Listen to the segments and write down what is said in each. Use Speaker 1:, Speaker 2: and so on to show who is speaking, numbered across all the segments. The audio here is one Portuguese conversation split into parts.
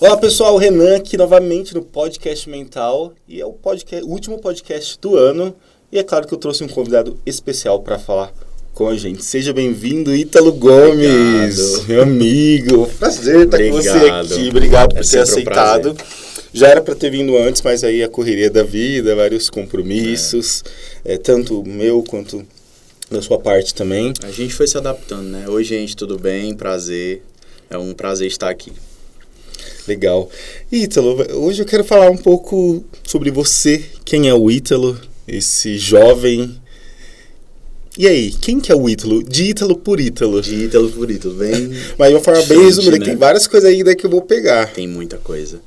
Speaker 1: Olá pessoal, o Renan aqui novamente no Podcast Mental e é o último podcast do ano e é claro que eu trouxe um convidado especial para falar com a gente. Seja bem-vindo, Ítalo Gomes,
Speaker 2: Obrigado.
Speaker 1: meu amigo. Prazer estar com você aqui, obrigado por ter aceitado. Já era para ter vindo antes, mas aí a correria da vida, vários compromissos, tanto meu quanto da sua parte também.
Speaker 2: A gente foi se adaptando, né? Oi, gente, tudo bem? Prazer. É um prazer estar aqui.
Speaker 1: Legal. Ítalo, hoje eu quero falar um pouco sobre você. Quem é o Ítalo? Esse jovem. E aí, quem que é o Ítalo? De Ítalo por Ítalo.
Speaker 2: De Ítalo por Ítalo, bem...
Speaker 1: Mas de uma forma bem resumida,
Speaker 2: né?
Speaker 1: Tem várias coisas ainda que eu vou pegar.
Speaker 2: Tem muita coisa.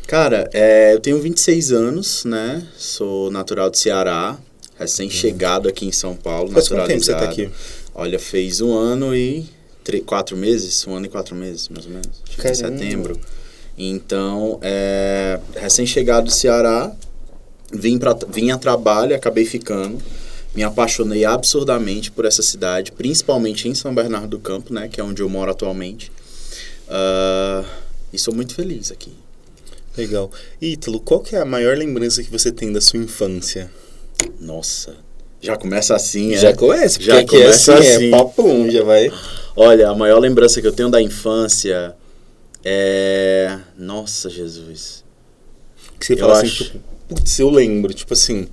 Speaker 2: Cara, eu tenho 26 anos, né? Sou natural do Ceará, recém-chegado aqui em São Paulo,
Speaker 1: Faz quanto tempo
Speaker 2: naturalizado.
Speaker 1: você tá aqui?
Speaker 2: Olha, fez 1 ano e 4 meses, 1 ano e 4 meses, mais ou menos. Acho que em setembro. Então, recém-chegado do Ceará, vim a trabalho, acabei ficando. Me apaixonei absurdamente por essa cidade, principalmente em São Bernardo do Campo, né, que é onde eu moro atualmente. E sou muito feliz aqui.
Speaker 1: Legal. Ítalo, qual que é a maior lembrança que você tem da sua infância?
Speaker 2: Nossa, já começa assim,
Speaker 1: Já começa, porque
Speaker 2: já
Speaker 1: aqui
Speaker 2: começa assim.
Speaker 1: é papum, já vai.
Speaker 2: Olha, a maior lembrança que eu tenho da infância é... Nossa, Jesus.
Speaker 1: Que você fala assim, tipo, putz, eu lembro, tipo assim...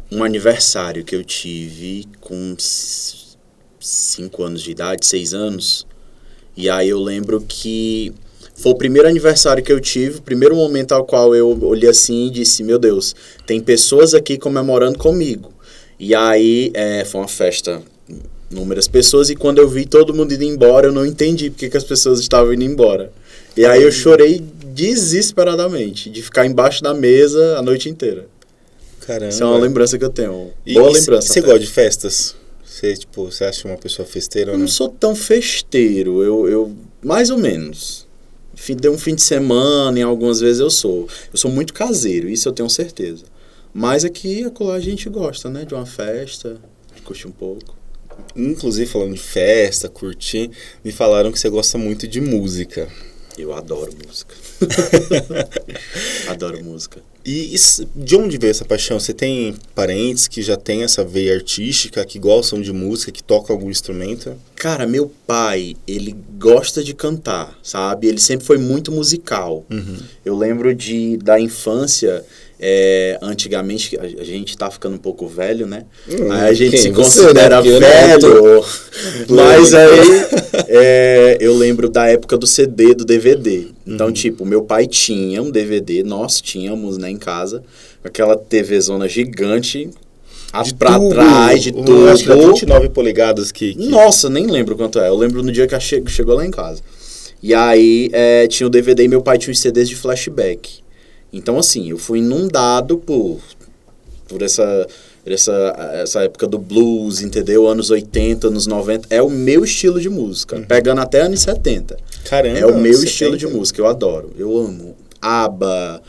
Speaker 2: Um aniversário que eu tive com 5 anos de idade, 6 anos. E aí eu lembro que foi o primeiro aniversário que eu tive, o primeiro momento ao qual eu olhei assim e disse, meu Deus, tem pessoas aqui comemorando comigo. E aí foi uma festa, inúmeras pessoas, e quando eu vi todo mundo indo embora, eu não entendi porque que as pessoas estavam indo embora. E aí eu chorei desesperadamente, de ficar embaixo da mesa a noite inteira.
Speaker 1: Caramba.
Speaker 2: Isso é uma lembrança que eu tenho. Boa lembrança.
Speaker 1: Você gosta de festas? Você acha uma pessoa festeira ou
Speaker 2: não? Eu não sou tão festeiro. Eu mais ou menos. Deu um fim de semana, em algumas vezes eu sou. Eu sou muito caseiro, isso eu tenho certeza. Mas aqui a gente gosta, né? De uma festa, de curtir um pouco.
Speaker 1: Inclusive, falando de festa, curtir, me falaram que você gosta muito de música.
Speaker 2: Eu adoro música. Adoro música.
Speaker 1: E de onde veio essa paixão? Você tem parentes que já têm essa veia artística, que gostam de música, que tocam algum instrumento?
Speaker 2: Cara, meu pai, ele gosta de cantar, sabe? Ele sempre foi muito musical.
Speaker 1: Uhum.
Speaker 2: Eu lembro da infância, antigamente, a gente tá ficando um pouco velho, né? Aí a gente se considera velho, mas aí eu lembro da época do CD, do DVD. Então, tipo, meu pai tinha um DVD, nós tínhamos, né, em casa, aquela TVzona gigante, pra trás de tudo.
Speaker 1: Acho que era 29 polegadas que...
Speaker 2: Nossa, nem lembro quanto é. Eu lembro no dia que chegou lá em casa. E aí tinha o DVD e meu pai tinha os CDs de flashback. Então, assim, eu fui inundado por essa época do blues, entendeu? Anos 80, anos 90. É o meu estilo de música. Pegando até anos 70.
Speaker 1: Caramba,
Speaker 2: é o meu estilo de música. Eu adoro. Eu amo. ABBA,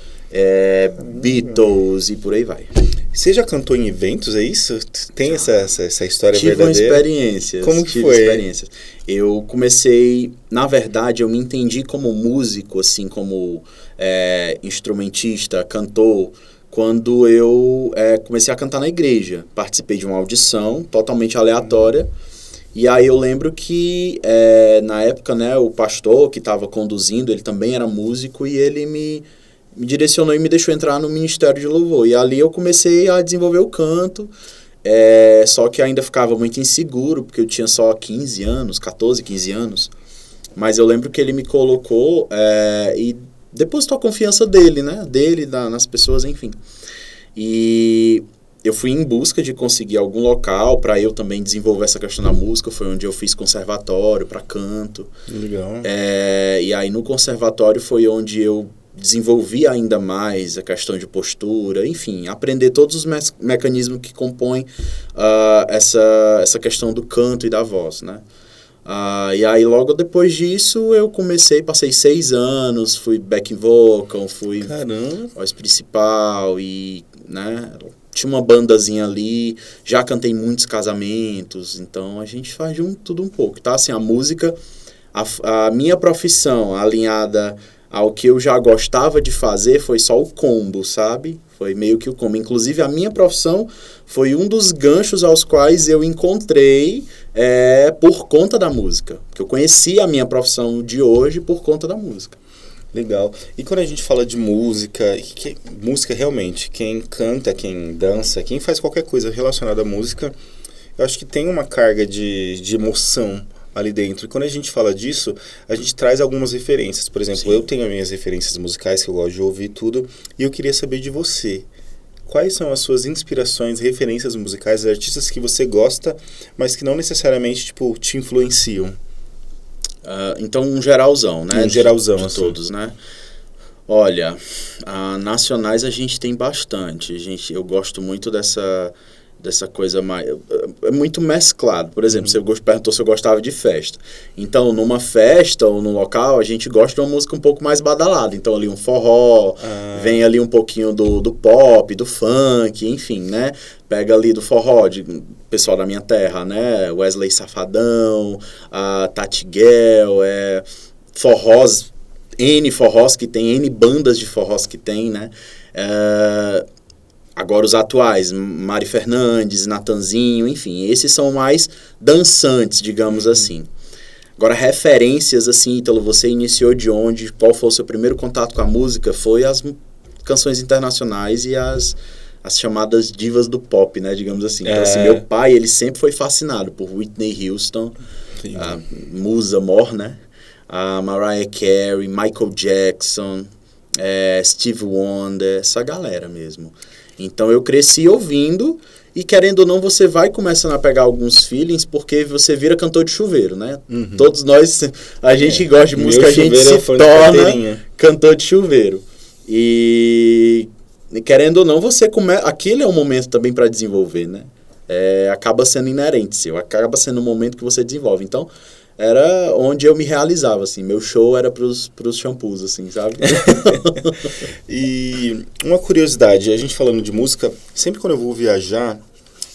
Speaker 2: Beatles e por aí vai.
Speaker 1: Você já cantou em eventos, é isso? Tem essa história
Speaker 2: Tive
Speaker 1: verdadeira?
Speaker 2: Experiências.
Speaker 1: Como que foi?
Speaker 2: Experiências. Eu comecei... Na verdade, eu me entendi como músico, assim, como instrumentista, cantor, quando eu comecei a cantar na igreja. Participei de uma audição totalmente aleatória. E aí eu lembro que, na época, né, o pastor que estava conduzindo, ele também era músico e ele me direcionou e me deixou entrar no Ministério de Louvor. E ali eu comecei a desenvolver o canto, só que ainda ficava muito inseguro, porque eu tinha só 15 anos, 14, 15 anos. Mas eu lembro que ele me colocou e depositou a confiança dele, né? Nas pessoas, enfim. E eu fui em busca de conseguir algum local para eu também desenvolver essa questão da música. Foi onde eu fiz conservatório para canto.
Speaker 1: Legal.
Speaker 2: E aí no conservatório foi onde eu desenvolvi ainda mais a questão de postura, enfim, aprender todos os mecanismos que compõem essa questão do canto e da voz, né? E aí logo depois disso eu passei 6 anos, fui backing vocal, fui voz principal e, né, tinha uma bandazinha ali, já cantei muitos casamentos, então a gente faz tudo um pouco, tá? Assim, a música a minha profissão alinhada ao que eu já gostava de fazer foi só o combo, sabe? Foi meio que o combo. Inclusive, a minha profissão foi um dos ganchos aos quais eu encontrei por conta da música. Porque eu conheci a minha profissão de hoje por conta da música.
Speaker 1: Legal. E quando a gente fala de música, música realmente, quem canta, quem dança, quem faz qualquer coisa relacionada à música, eu acho que tem uma carga de emoção ali dentro. E quando a gente fala disso, a gente traz algumas referências. Por exemplo, eu tenho as minhas referências musicais, que eu gosto de ouvir tudo, e eu queria saber de você. Quais são as suas inspirações, referências musicais, artistas que você gosta, mas que não necessariamente, tipo, te influenciam?
Speaker 2: Então, um geralzão, né?
Speaker 1: Um geralzão,
Speaker 2: de
Speaker 1: assim.
Speaker 2: todos, né? Olha, nacionais a gente tem bastante. Eu gosto muito dessa coisa mais... É muito mesclado. Por exemplo, você perguntou se eu gostava de festa. Então, numa festa ou num local, a gente gosta de uma música um pouco mais badalada. Então, ali um forró, vem ali um pouquinho do pop, do funk, enfim, né? Pega ali do forró, pessoal da minha terra, né? Wesley Safadão, a Tati Guel, forrós, N forrós que tem, N bandas de forrós que tem, né? Agora os atuais, Mari Fernandes, Natanzinho, enfim, esses são mais dançantes, digamos assim. Agora, referências, assim, Ítalo, você iniciou de onde? Qual foi o seu primeiro contato com a música? Foi as canções internacionais e as chamadas divas do pop, né, digamos assim. Então, assim, meu pai, ele sempre foi fascinado por Whitney Houston, a musa mor, né? A Mariah Carey, Michael Jackson, Stevie Wonder, essa galera mesmo. Então, eu cresci ouvindo e, querendo ou não, você vai começando a pegar alguns feelings porque você vira cantor de chuveiro, né? Todos nós, a gente gosta de música, a gente se torna cantor de chuveiro. E, querendo ou não, você começa... Aquele é um momento também para desenvolver, né? Acaba sendo inerente seu, acaba sendo um momento que você desenvolve. Então, era onde eu me realizava, assim. Meu show era pros shampoos, assim, sabe?
Speaker 1: E uma curiosidade, a gente falando de música, sempre quando eu vou viajar,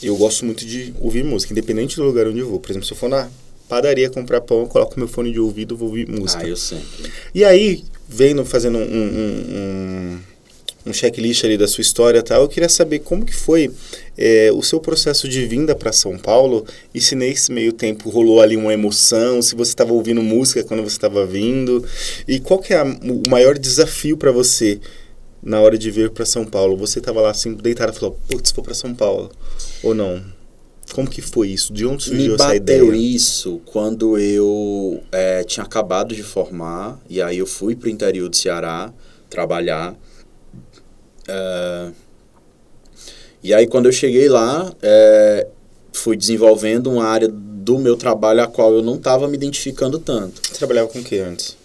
Speaker 1: eu gosto muito de ouvir música, independente do lugar onde eu vou. Por exemplo, se eu for na padaria comprar pão, eu coloco meu fone de ouvido e vou ouvir música.
Speaker 2: Eu sempre.
Speaker 1: E aí, fazendo um checklist ali da sua história e tal, eu queria saber como que foi o seu processo de vinda para São Paulo e se nesse meio tempo rolou ali uma emoção, se você estava ouvindo música quando você estava vindo e qual que é o maior desafio para você na hora de vir para São Paulo? Você estava lá assim, deitado e falou, putz, vou para São Paulo, ou não? Como que foi isso? De onde surgiu essa ideia?
Speaker 2: Me bateu isso quando eu tinha acabado de formar e aí eu fui para o interior do Ceará trabalhar. E aí quando eu cheguei lá, fui desenvolvendo uma área do meu trabalho a qual eu não estava me identificando tanto.
Speaker 1: Você trabalhava com o que antes?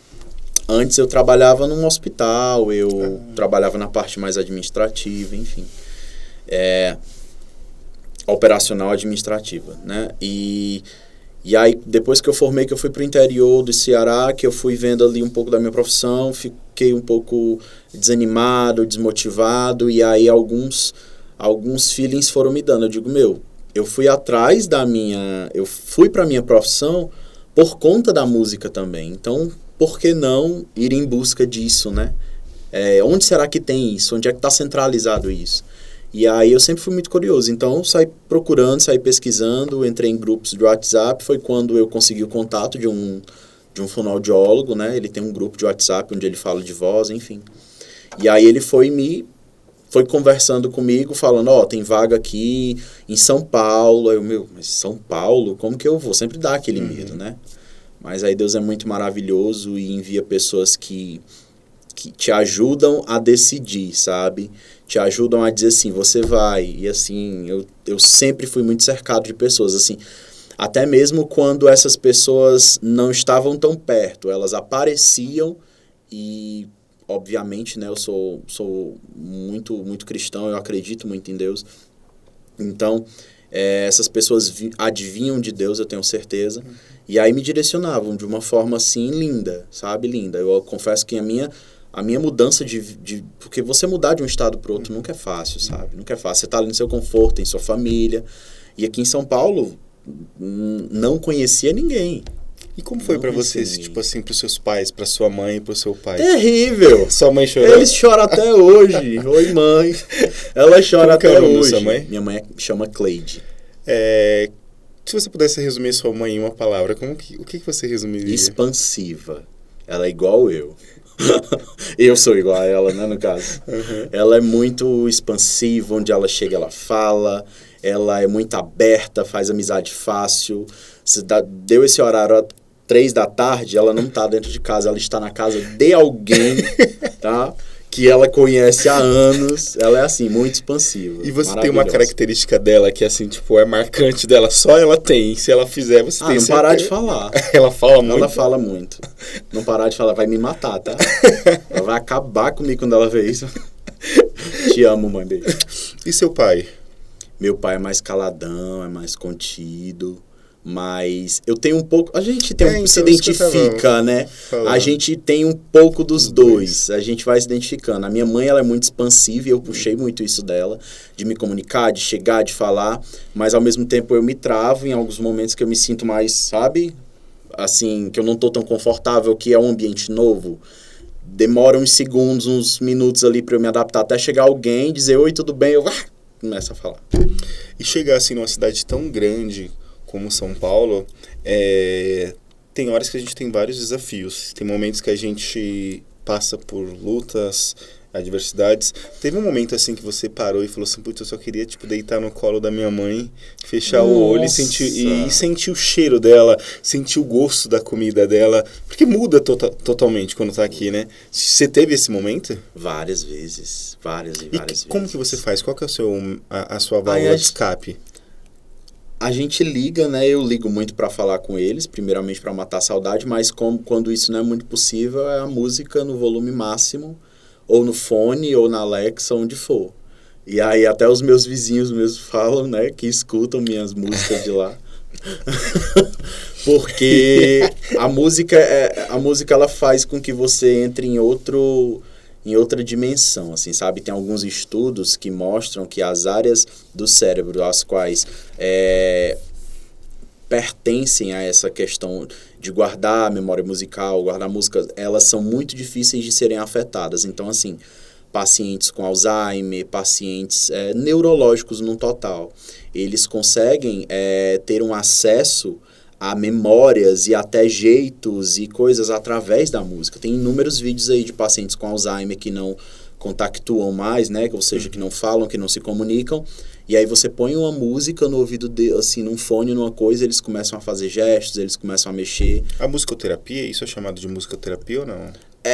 Speaker 2: Antes eu trabalhava num hospital, eu trabalhava na parte mais administrativa, enfim. Operacional administrativa, né? E aí, depois que eu formei, que eu fui para o interior do Ceará, que eu fui vendo ali um pouco da minha profissão, fiquei um pouco desanimado, desmotivado, e aí alguns feelings foram me dando. Eu digo, eu fui atrás eu fui para a minha profissão por conta da música também. Então, por que não ir em busca disso, né? Onde será que tem isso? Onde é que está centralizado isso? E aí eu sempre fui muito curioso, então saí procurando, saí pesquisando, entrei em grupos de WhatsApp, foi quando eu consegui o contato de um fonoaudiólogo, né? Ele tem um grupo de WhatsApp onde ele fala de voz, enfim. E aí ele foi conversando comigo, falando, tem vaga aqui em São Paulo. Aí mas São Paulo? Como que eu vou? Sempre dá aquele medo, né? Mas aí Deus é muito maravilhoso e envia pessoas que te ajudam a decidir, sabe? Te ajudam a dizer assim, você vai. E assim, eu sempre fui muito cercado de pessoas, assim, até mesmo quando essas pessoas não estavam tão perto, elas apareciam e, obviamente, né, eu sou muito, muito cristão, eu acredito muito em Deus. Então, essas pessoas adivinham de Deus, eu tenho certeza, e aí me direcionavam de uma forma, assim, linda, sabe? Linda. Eu confesso que a minha mudança porque você mudar de um estado para outro nunca é fácil, sabe? Nunca é fácil. Você está ali no seu conforto, em sua família. E aqui em São Paulo, não conhecia ninguém.
Speaker 1: E como foi pra você, tipo assim, pros seus pais, pra sua mãe e pro seu pai?
Speaker 2: Terrível!
Speaker 1: Sua mãe chorou?
Speaker 2: Eles choram até hoje. Oi, mãe. Ela chora até hoje.
Speaker 1: Sua mãe?
Speaker 2: Minha mãe chama Cleide.
Speaker 1: Se você pudesse resumir sua mãe em uma palavra, o que você resumiria?
Speaker 2: Expansiva. Ela é igual eu. Eu sou igual a ela, né, no caso.
Speaker 1: Uhum.
Speaker 2: Ela é muito expansiva, onde ela chega, ela fala. Ela é muito aberta, faz amizade fácil. Se deu esse horário 3 da tarde, ela não tá dentro de casa, ela está na casa de alguém, tá? Que ela conhece há anos. Ela é assim, muito expansiva.
Speaker 1: E você tem uma característica dela que, assim, tipo, é marcante dela, só ela tem. Se ela fizer, você tem
Speaker 2: não parar de falar.
Speaker 1: Ela fala muito?
Speaker 2: Ela fala muito. Não parar de falar, vai me matar, tá? Ela vai acabar comigo quando ela vê isso. Te amo, mãe, beijo.
Speaker 1: E seu pai?
Speaker 2: Meu pai é mais caladão, é mais contido. Mas eu tenho um pouco... A gente tem então se identifica, né? Falando. A gente tem um pouco dos dois. A gente vai se identificando. A minha mãe, ela é muito expansiva e eu puxei muito isso dela. De me comunicar, de chegar, de falar. Mas, ao mesmo tempo, eu me travo em alguns momentos que eu me sinto mais, sabe? Assim, que eu não tô tão confortável, que é um ambiente novo. Demora uns segundos, uns minutos ali pra eu me adaptar. Até chegar alguém, dizer, oi, tudo bem? Eu começo a falar.
Speaker 1: E chegar, assim, numa cidade tão grande... como São Paulo, tem horas que a gente tem vários desafios. Tem momentos que a gente passa por lutas, adversidades. Teve um momento assim que você parou e falou assim, putz, eu só queria tipo deitar no colo da minha mãe, fechar o olho e sentir o cheiro dela, sentir o gosto da comida dela, porque muda totalmente quando tá aqui, né? Você teve esse momento?
Speaker 2: Várias vezes, várias vezes.
Speaker 1: Como que você faz? Qual que é a sua válvula de escape?
Speaker 2: A gente liga, né? Eu ligo muito para falar com eles, primeiramente para matar a saudade, mas quando isso não é muito possível, é a música no volume máximo, ou no fone, ou na Alexa, onde for. E aí até os meus vizinhos mesmo falam, né? Que escutam minhas músicas de lá. Porque a música ela faz com que você entre em outra dimensão, assim, sabe? Tem alguns estudos que mostram que as áreas do cérebro às quais pertencem a essa questão de guardar a memória musical, guardar música, elas são muito difíceis de serem afetadas. Então, assim, pacientes com Alzheimer, pacientes neurológicos no total, eles conseguem ter um acesso a memórias e até jeitos e coisas através da música. Tem inúmeros vídeos aí de pacientes com Alzheimer que não contactuam mais, né? Ou seja, que não falam, que não se comunicam. E aí você põe uma música no ouvido assim, num fone, numa coisa, eles começam a fazer gestos, eles começam a mexer.
Speaker 1: A musicoterapia, isso é chamado de musicoterapia ou não?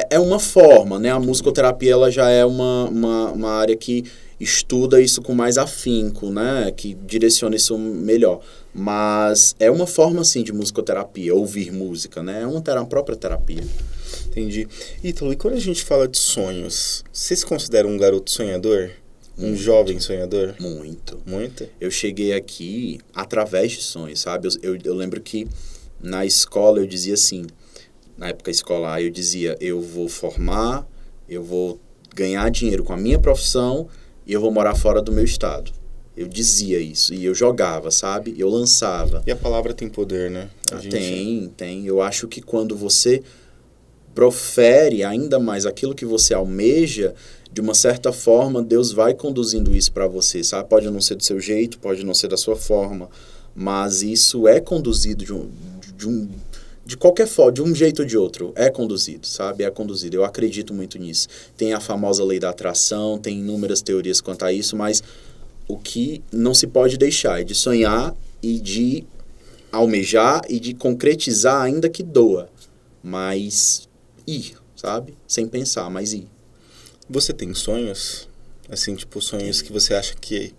Speaker 2: É uma forma, né? A musicoterapia, ela já é uma área que estuda isso com mais afinco, né? Que direciona isso melhor. Mas é uma forma, assim, de musicoterapia, ouvir música, né? É uma própria terapia.
Speaker 1: Entendi. Ítalo, e quando a gente fala de sonhos, você se considera um garoto sonhador? Um jovem sonhador?
Speaker 2: Muito.
Speaker 1: Muito?
Speaker 2: Eu cheguei aqui através de sonhos, sabe? Eu lembro que na escola eu dizia assim, na época escolar, eu dizia, eu vou formar, eu vou ganhar dinheiro com a minha profissão e eu vou morar fora do meu estado. Eu dizia isso, e eu jogava, sabe? Eu lançava.
Speaker 1: E a palavra tem poder, né?
Speaker 2: Tem. Eu acho que quando você profere ainda mais aquilo que você almeja, de uma certa forma, Deus vai conduzindo isso para você, sabe? Pode não ser do seu jeito, pode não ser da sua forma, mas isso é conduzido de qualquer forma, de um jeito ou de outro, é conduzido, sabe? É conduzido. Eu acredito muito nisso. Tem a famosa lei da atração, tem inúmeras teorias quanto a isso, mas o que não se pode deixar é de sonhar e de almejar e de concretizar, ainda que doa, mas ir, sabe? Sem pensar, mas ir.
Speaker 1: Você tem sonhos? Assim, tipo, sonhos que você acha que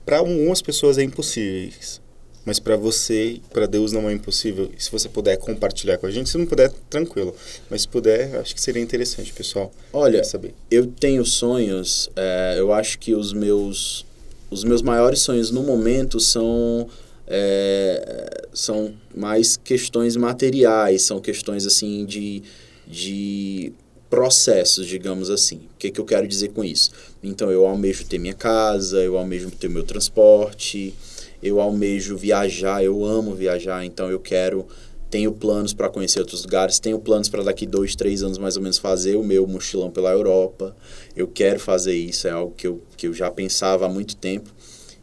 Speaker 1: para algumas pessoas é impossíveis, mas para você, para Deus não é impossível. E se você puder compartilhar com a gente, se não puder, tranquilo. Mas se puder, acho que seria interessante, pessoal.
Speaker 2: Olha,
Speaker 1: saber.
Speaker 2: Eu tenho sonhos, eu acho que os meus maiores sonhos no momento são mais questões materiais, são questões assim de processos, digamos assim. O que eu quero dizer com isso? Então, eu almejo ter minha casa, eu almejo ter meu transporte, eu almejo viajar, eu amo viajar, então eu quero tenho planos para conhecer outros lugares, tenho planos para daqui 2, 3 anos mais ou menos fazer o meu mochilão pela Europa. Eu quero fazer isso, é algo que eu já pensava há muito tempo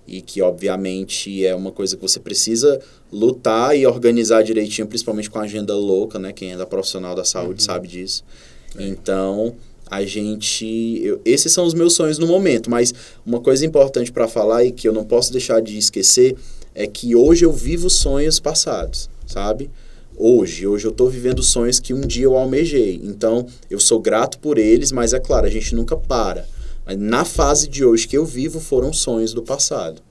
Speaker 2: e que, obviamente, é uma coisa que você precisa lutar e organizar direitinho, principalmente com a agenda louca, né? Quem é da profissional da saúde sabe disso. Então, esses são os meus sonhos no momento, mas uma coisa importante para falar e que eu não posso deixar de esquecer é que hoje eu vivo sonhos passados, sabe? Hoje eu estou vivendo sonhos que um dia eu almejei. Então, eu sou grato por eles, mas é claro, a gente nunca para. Mas na fase de hoje que eu vivo, foram sonhos do passado.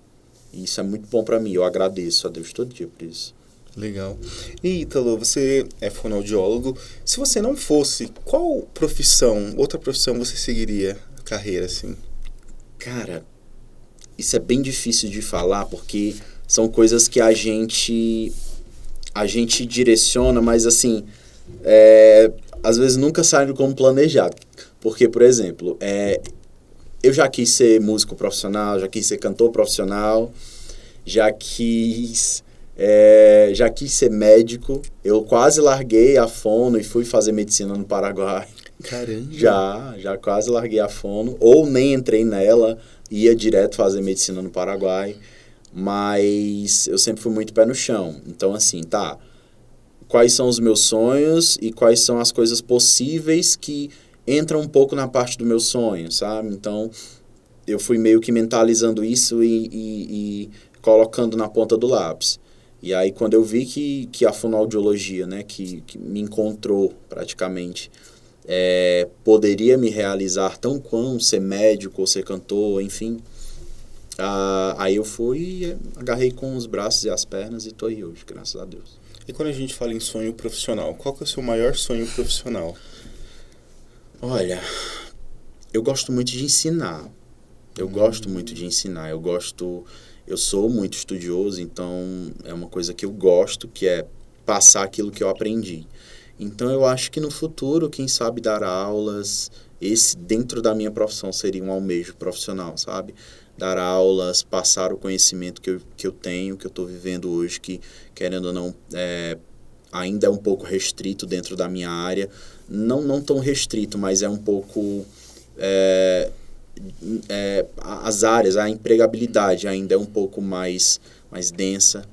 Speaker 2: E isso é muito bom para mim. Eu agradeço a Deus todo dia por isso.
Speaker 1: Legal. E, Ítalo, você é fonoaudiólogo. Se você não fosse, qual outra profissão você seguiria a carreira, assim?
Speaker 2: Cara, isso é bem difícil de falar, porque são coisas que a gente direciona, mas assim, às vezes nunca saem como planejado. Porque, por exemplo, eu já quis ser músico profissional, já quis ser cantor profissional, já quis ser médico. Eu quase larguei a fono e fui fazer medicina no Paraguai.
Speaker 1: Caramba!
Speaker 2: Já quase larguei a fono, ou nem entrei nela, ia direto fazer medicina no Paraguai. Mas eu sempre fui muito pé no chão. Então, assim, quais são os meus sonhos e quais são as coisas possíveis que entram um pouco na parte do meu sonho, sabe? Então, eu fui meio que mentalizando isso e colocando na ponta do lápis. E aí, quando eu vi que a fonoaudiologia, né, que me encontrou praticamente, poderia me realizar tão quanto ser médico ou ser cantor, enfim... aí eu fui, agarrei com os braços e as pernas e tô aí hoje, graças a Deus.
Speaker 1: E quando a gente fala em sonho profissional, qual que é o seu maior sonho profissional?
Speaker 2: Olha, eu gosto muito de ensinar. Eu sou muito estudioso, então é uma coisa que eu gosto, que é passar aquilo que eu aprendi. Então eu acho que no futuro, quem sabe dar aulas, dentro da minha profissão seria um almejo profissional, sabe? Dar aulas, passar o conhecimento que eu tenho, que eu estou vivendo hoje, que, querendo ou não, ainda é um pouco restrito dentro da minha área. Não tão restrito, mas é um pouco... as áreas, a empregabilidade ainda é um pouco mais densa.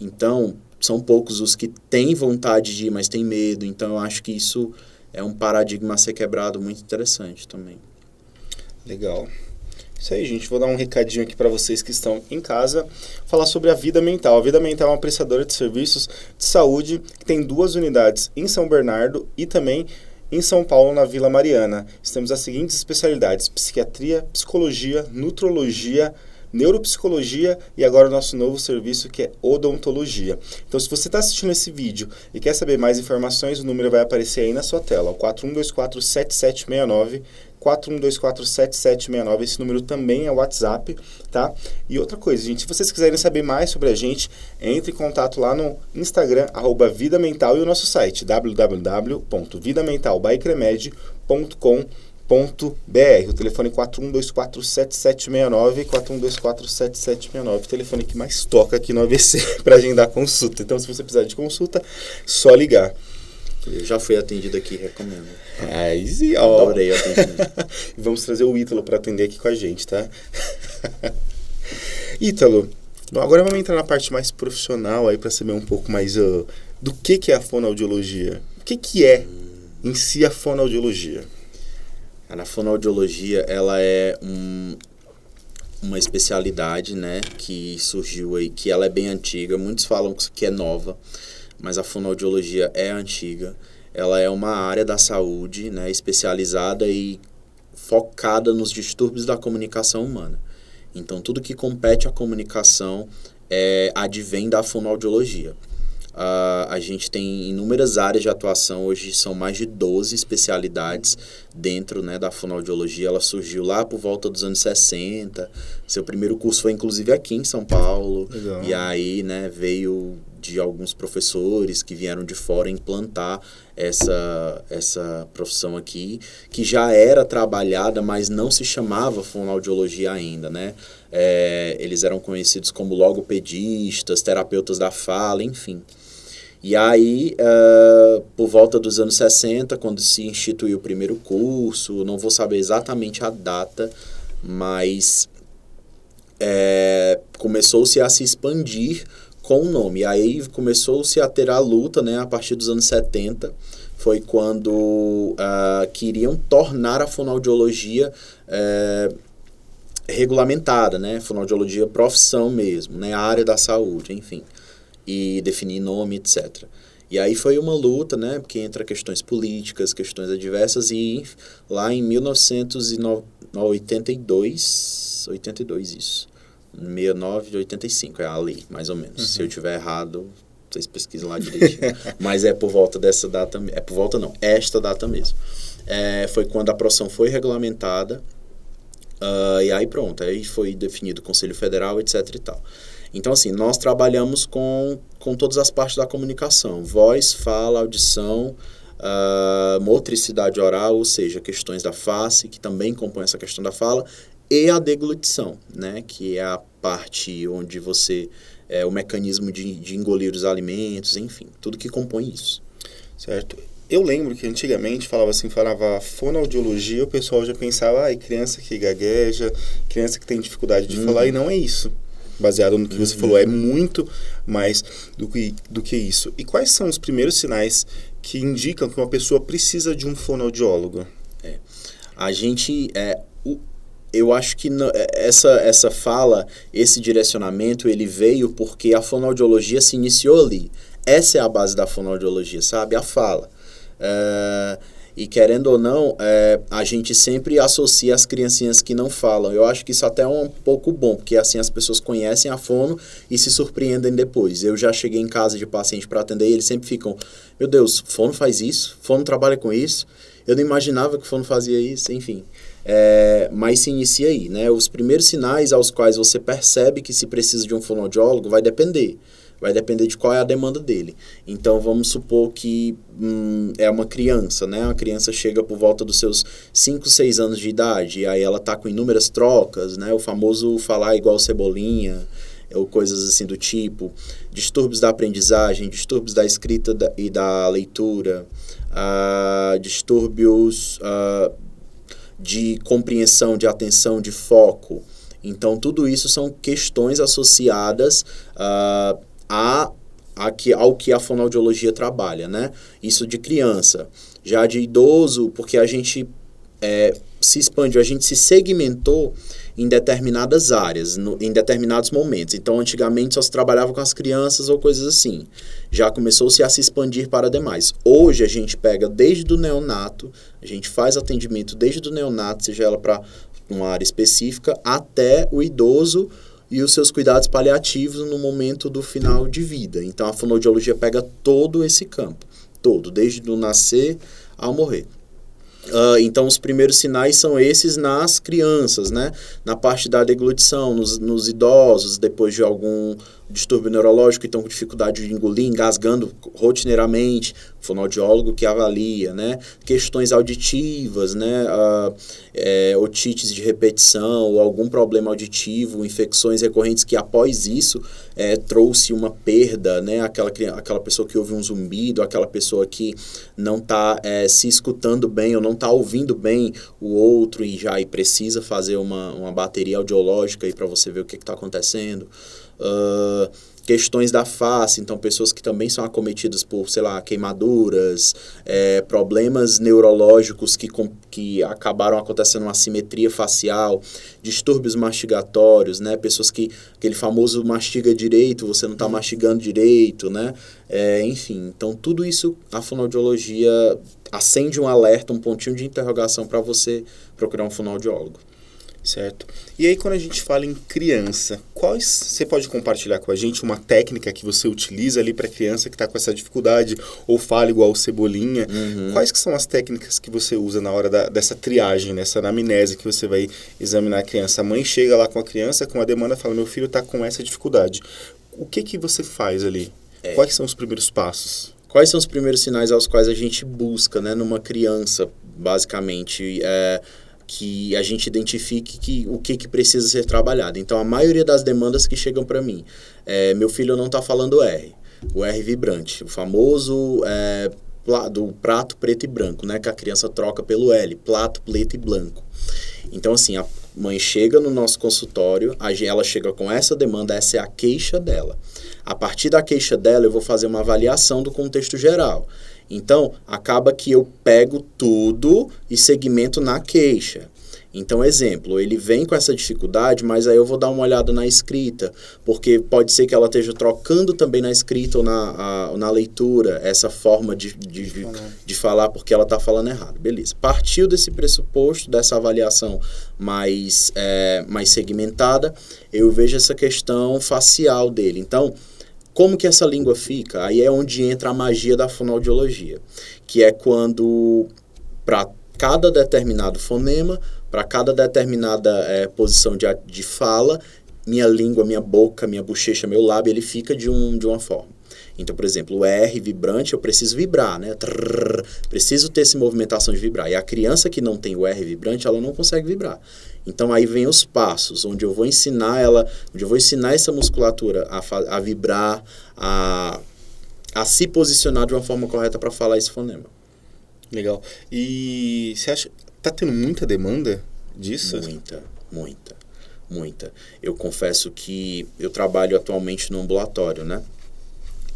Speaker 2: Então, são poucos os que têm vontade de ir, mas têm medo. Então, eu acho que isso é um paradigma a ser quebrado muito interessante também.
Speaker 1: Legal. Isso aí, gente. Vou dar um recadinho aqui para vocês que estão em casa, falar sobre a Vida Mental. A Vida Mental é uma prestadora de serviços de saúde que tem 2 unidades em São Bernardo e também em São Paulo, na Vila Mariana. Temos as seguintes especialidades: psiquiatria, psicologia, nutrologia, neuropsicologia e agora o nosso novo serviço, que é odontologia. Então, se você está assistindo esse vídeo e quer saber mais informações, o número vai aparecer aí na sua tela, o 4124-7769, 4124-7769, esse número também é WhatsApp, tá? E outra coisa, gente, se vocês quiserem saber mais sobre a gente, entre em contato lá no Instagram, @vidamental, e o nosso site, www.vidamentalbycremed.com.br. O telefone 4124-7769, 4124-7769, o telefone que mais toca aqui no AVC para agendar consulta. Então, se você precisar de consulta, só ligar.
Speaker 2: Eu já fui atendido aqui, recomendo.
Speaker 1: Adorei o atendimento. E vamos trazer o Ítalo para atender aqui com a gente, tá? Ítalo, agora vamos entrar na parte mais profissional aí para saber um pouco mais do que é a fonoaudiologia. O que é em si a fonoaudiologia?
Speaker 2: A fonoaudiologia, ela é uma especialidade, né, que surgiu aí, que ela é bem antiga. Muitos falam que é nova, mas a fonoaudiologia é antiga. Ela é uma área da saúde, né, especializada e focada nos distúrbios da comunicação humana. Então, tudo que compete à comunicação advém da fonoaudiologia. A gente tem inúmeras áreas de atuação, hoje são mais de 12 especialidades dentro, né, da fonoaudiologia. Ela surgiu lá por volta dos anos 60, seu primeiro curso foi inclusive aqui em São Paulo.
Speaker 1: Legal.
Speaker 2: E aí, né, veio de alguns professores que vieram de fora implantar essa profissão aqui, que já era trabalhada, mas não se chamava fonoaudiologia ainda, né? Eles eram conhecidos como logopedistas, terapeutas da fala, enfim. E aí, por volta dos anos 60, quando se instituiu o primeiro curso, não vou saber exatamente a data, mas começou-se a se expandir com o nome. E aí começou-se a ter a luta, né, a partir dos anos 70, foi quando queriam tornar a fonoaudiologia regulamentada, né, fonoaudiologia profissão mesmo, né, a área da saúde, enfim, e definir nome, etc. E aí foi uma luta, né, porque entra questões políticas, questões adversas, e lá em 1982, 82 isso, 69 de 85 é a lei, mais ou menos. Uhum. Se eu tiver errado, vocês pesquisam lá direitinho. Mas é por volta dessa data, esta data mesmo. Foi quando a profissão foi regulamentada, e aí pronto, aí foi definido o Conselho Federal, etc e tal. Então, assim, nós trabalhamos com todas as partes da comunicação, voz, fala, audição, motricidade oral, ou seja, questões da face, que também compõem essa questão da fala, e a deglutição, né, que é a parte onde você, o mecanismo de engolir os alimentos, enfim, tudo que compõe isso.
Speaker 1: Certo. Eu lembro que antigamente falava fonoaudiologia, o pessoal já pensava, criança que gagueja, criança que tem dificuldade de falar, e não é isso. Baseado no que você falou, é muito mais do que isso. E quais são os primeiros sinais que indicam que uma pessoa precisa de um fonoaudiólogo?
Speaker 2: A gente... eu acho que essa fala, esse direcionamento, ele veio porque a fonoaudiologia se iniciou ali. Essa é a base da fonoaudiologia, sabe? A fala. E querendo ou não, a gente sempre associa as criancinhas que não falam. Eu acho que isso até é um pouco bom, porque assim as pessoas conhecem a fono e se surpreendem depois. Eu já cheguei em casa de paciente para atender e eles sempre ficam, meu Deus, fono faz isso? Fono trabalha com isso? Eu não imaginava que fono fazia isso, enfim. Mas se inicia aí, né? Os primeiros sinais aos quais você percebe que se precisa de um fonoaudiólogo vai depender de qual é a demanda dele. Então, vamos supor que é uma criança, né? A criança chega por volta dos seus 5, 6 anos de idade, e aí ela está com inúmeras trocas, né? O famoso falar igual cebolinha, ou coisas assim do tipo, distúrbios da aprendizagem, distúrbios da escrita e da leitura, distúrbios de compreensão, de atenção, de foco. Então, tudo isso são questões associadas ao que a fonoaudiologia trabalha, né? Isso de criança. Já de idoso, porque a gente se expandiu, a gente se segmentou em determinadas áreas, em determinados momentos. Então, antigamente só se trabalhava com as crianças ou coisas assim. Já começou-se a se expandir para demais. Hoje a gente pega desde o neonato, a gente faz atendimento desde o neonato, seja ela para uma área específica, até o idoso e os seus cuidados paliativos no momento do final de vida. Então, a fonoaudiologia pega todo esse campo, todo, desde o nascer ao morrer. Então, os primeiros sinais são esses nas crianças, né? Na parte da deglutição, nos idosos, depois de algum distúrbio neurológico que estão com dificuldade de engolir, engasgando rotineiramente, fonoaudiólogo que avalia, né? Questões auditivas, né? Otites de repetição ou algum problema auditivo, infecções recorrentes que após isso trouxe uma perda, né? Aquela pessoa que ouve um zumbido, aquela pessoa que não está se escutando bem ou não está ouvindo bem o outro e precisa fazer uma bateria audiológica para você ver o que está acontecendo. Questões da face, então pessoas que também são acometidas por, queimaduras, problemas neurológicos que acabaram acontecendo uma assimetria facial, distúrbios mastigatórios, né? Pessoas que aquele famoso mastiga direito, você não está mastigando direito, né? Enfim, então tudo isso a fonoaudiologia acende um alerta, um pontinho de interrogação para você procurar um fonoaudiólogo.
Speaker 1: Certo. E aí, quando a gente fala em criança, você pode compartilhar com a gente uma técnica que você utiliza ali para criança que está com essa dificuldade ou fala igual cebolinha? Uhum. Quais que são as técnicas que você usa na hora dessa triagem, nessa anamnese que você vai examinar a criança? A mãe chega lá com a criança com a demanda e fala, meu filho está com essa dificuldade. O que você faz ali? Quais são os primeiros passos?
Speaker 2: Quais são os primeiros sinais aos quais a gente busca, né, numa criança, basicamente, que a gente identifique o que precisa ser trabalhado. Então, a maioria das demandas que chegam para mim, meu filho não está falando R. O R vibrante, o famoso do prato preto e branco, né? Que a criança troca pelo L, prato, preto e branco. Então, assim, a mãe chega no nosso consultório, ela chega com essa demanda, essa é a queixa dela. A partir da queixa dela, eu vou fazer uma avaliação do contexto geral. Então, acaba que eu pego tudo e segmento na queixa. Então, exemplo, ele vem com essa dificuldade, mas aí eu vou dar uma olhada na escrita, porque pode ser que ela esteja trocando também na escrita ou na leitura essa forma de falar, porque ela está falando errado. Beleza. Partiu desse pressuposto, dessa avaliação mais segmentada, eu vejo essa questão facial dele. Então, como que essa língua fica? Aí é onde entra a magia da fonoaudiologia, que é quando, para cada determinado fonema, para cada determinada posição de fala, minha língua, minha boca, minha bochecha, meu lábio, ele fica de uma forma. Então, por exemplo, o R vibrante, eu preciso vibrar, né? Preciso ter essa movimentação de vibrar. E a criança que não tem o R vibrante, ela não consegue vibrar. Então, aí vem os passos, onde eu vou ensinar essa musculatura a vibrar, a se posicionar de uma forma correta para falar esse fonema.
Speaker 1: Legal. E você acha... Tá tendo muita demanda disso?
Speaker 2: Muita. Eu confesso que eu trabalho atualmente no ambulatório, né?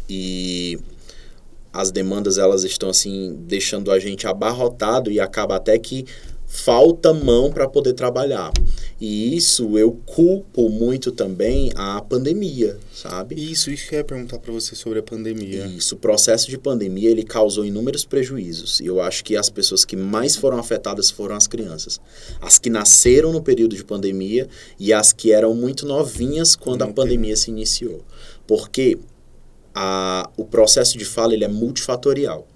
Speaker 2: E as demandas, elas estão, assim, deixando a gente abarrotado e acaba até que falta mão para poder trabalhar. E isso eu culpo muito também a pandemia, sabe?
Speaker 1: Isso que eu ia perguntar para você sobre a pandemia.
Speaker 2: Isso, o processo de pandemia, ele causou inúmeros prejuízos. E eu acho que as pessoas que mais foram afetadas foram as crianças. As que nasceram no período de pandemia e as que eram muito novinhas quando a pandemia se iniciou. Porque o processo de fala, ele é multifatorial.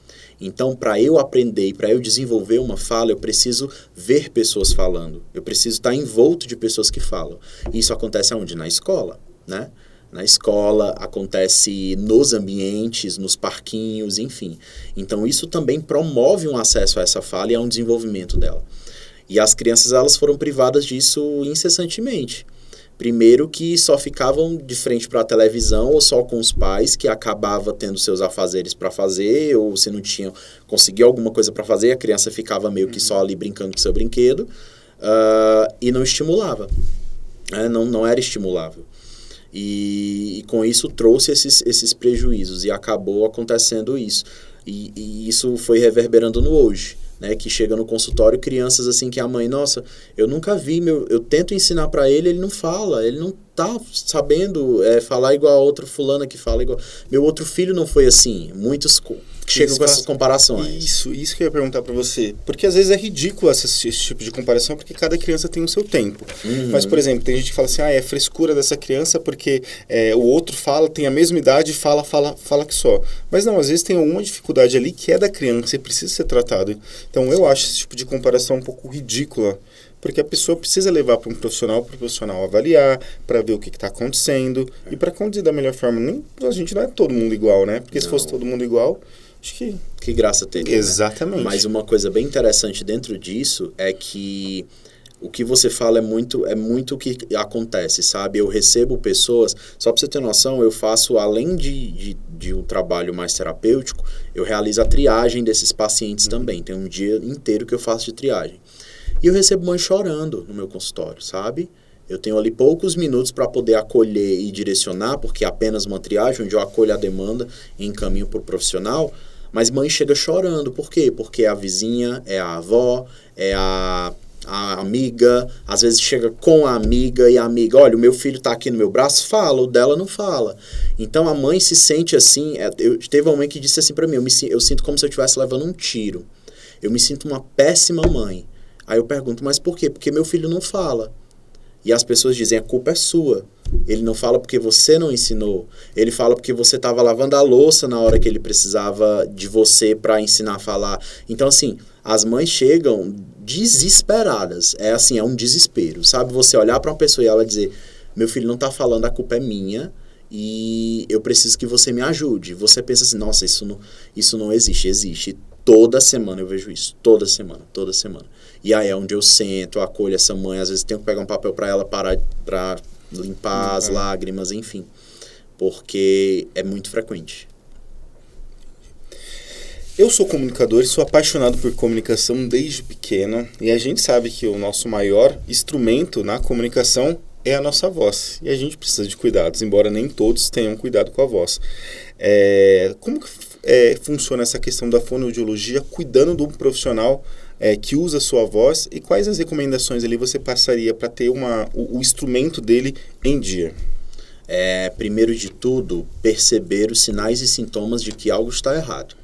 Speaker 2: Então, para eu aprender e para eu desenvolver uma fala, eu preciso ver pessoas falando. Eu preciso estar envolto de pessoas que falam. E isso acontece aonde? Na escola, né? Na escola, acontece nos ambientes, nos parquinhos, enfim. Então, isso também promove um acesso a essa fala e a um desenvolvimento dela. E as crianças, elas foram privadas disso incessantemente. Primeiro que só ficavam de frente para a televisão ou só com os pais, que acabava tendo seus afazeres para fazer, ou se não tinham, conseguiu alguma coisa para fazer, a criança ficava meio que só ali brincando com seu brinquedo, e não estimulava, não era estimulável. E com isso trouxe esses prejuízos e acabou acontecendo isso. E isso foi reverberando no hoje. Né, que chega no consultório, crianças assim que a mãe, nossa, eu nunca vi, eu tento ensinar para ele não fala, ele não tá sabendo falar igual a outra fulana que fala igual, meu outro filho não foi assim, muitos chegam com essas comparações.
Speaker 1: Isso que eu ia perguntar para você, porque às vezes é ridículo esse tipo de comparação, porque cada criança tem o seu tempo. Mas, por exemplo, tem gente que fala assim, é frescura dessa criança porque o outro tem a mesma idade e fala que só. Mas não, às vezes tem alguma dificuldade ali que é da criança e precisa ser tratado. Então, eu acho esse tipo de comparação um pouco ridícula, porque a pessoa precisa levar para o profissional avaliar, para ver o que está acontecendo e para conduzir da melhor forma. A gente não é todo mundo igual, né? Porque se fosse todo mundo igual, acho que...
Speaker 2: Que graça teria,
Speaker 1: exatamente.
Speaker 2: Né? Mas uma coisa bem interessante dentro disso é que o que você fala é muito o que acontece, sabe? Eu recebo pessoas, só para você ter noção, eu faço, além de um trabalho mais terapêutico, eu realizo a triagem desses pacientes também. Tem um dia inteiro que eu faço de triagem. E eu recebo mães chorando no meu consultório, sabe? Eu tenho ali poucos minutos para poder acolher e direcionar, porque é apenas uma triagem, onde eu acolho a demanda e encaminho para o profissional, mas mãe chega chorando. Por quê? Porque é a vizinha, é a avó, é a amiga, às vezes chega com a amiga e a amiga, olha, o meu filho está aqui no meu braço, fala, o dela não fala. Então a mãe se sente assim, teve uma mãe que disse assim para mim, eu sinto como se eu estivesse levando um tiro. Eu me sinto uma péssima mãe. Aí eu pergunto, mas por quê? Porque meu filho não fala. E as pessoas dizem, a culpa é sua. Ele não fala porque você não ensinou. Ele fala porque você estava lavando a louça na hora que ele precisava de você para ensinar a falar. Então, assim, as mães chegam desesperadas. É um desespero. Sabe, você olhar para uma pessoa e ela dizer, meu filho não está falando, a culpa é minha e eu preciso que você me ajude. Você pensa assim, nossa, isso não existe. Existe. Toda semana eu vejo isso. Toda semana. E aí é onde eu sento, acolho essa mãe. Às vezes tenho que pegar um papel para ela parar para limpar as lágrimas, enfim. porque é muito frequente.
Speaker 1: Eu sou comunicador e sou apaixonado por comunicação desde pequeno, e a gente sabe que o nosso maior instrumento na comunicação é a nossa voz, e a gente precisa de cuidados, embora nem todos tenham cuidado com a voz. Como que funciona essa questão da fonoaudiologia cuidando de um profissional que usa a sua voz, e quais as recomendações ali você passaria para ter o instrumento dele em dia?
Speaker 2: Primeiro de tudo, perceber os sinais e sintomas de que algo está errado.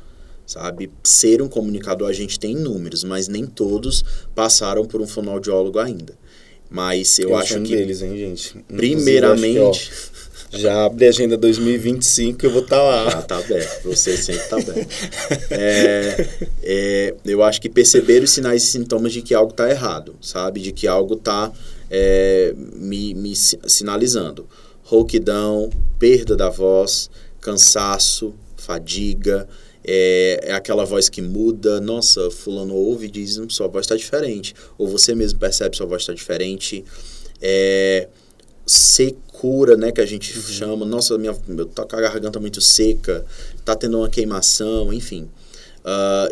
Speaker 2: Sabe, ser um comunicador a gente tem inúmeros, mas nem todos passaram por um fonoaudiólogo ainda. Mas eu acho que
Speaker 1: deles, hein, gente?
Speaker 2: Primeiramente,
Speaker 1: já abre a agenda 2025 que eu vou estar lá.
Speaker 2: Já tá aberto, você sempre tá aberto. Eu acho que perceber os sinais e sintomas de que algo tá errado, sabe? De que algo tá me sinalizando. Rouquidão, perda da voz, cansaço, fadiga, aquela voz que muda. Nossa, fulano ouve e diz, sua voz está diferente. Ou você mesmo percebe sua voz está diferente. Secura, né, que a gente chama. Nossa, eu tô com a garganta muito seca, tá tendo uma queimação, enfim.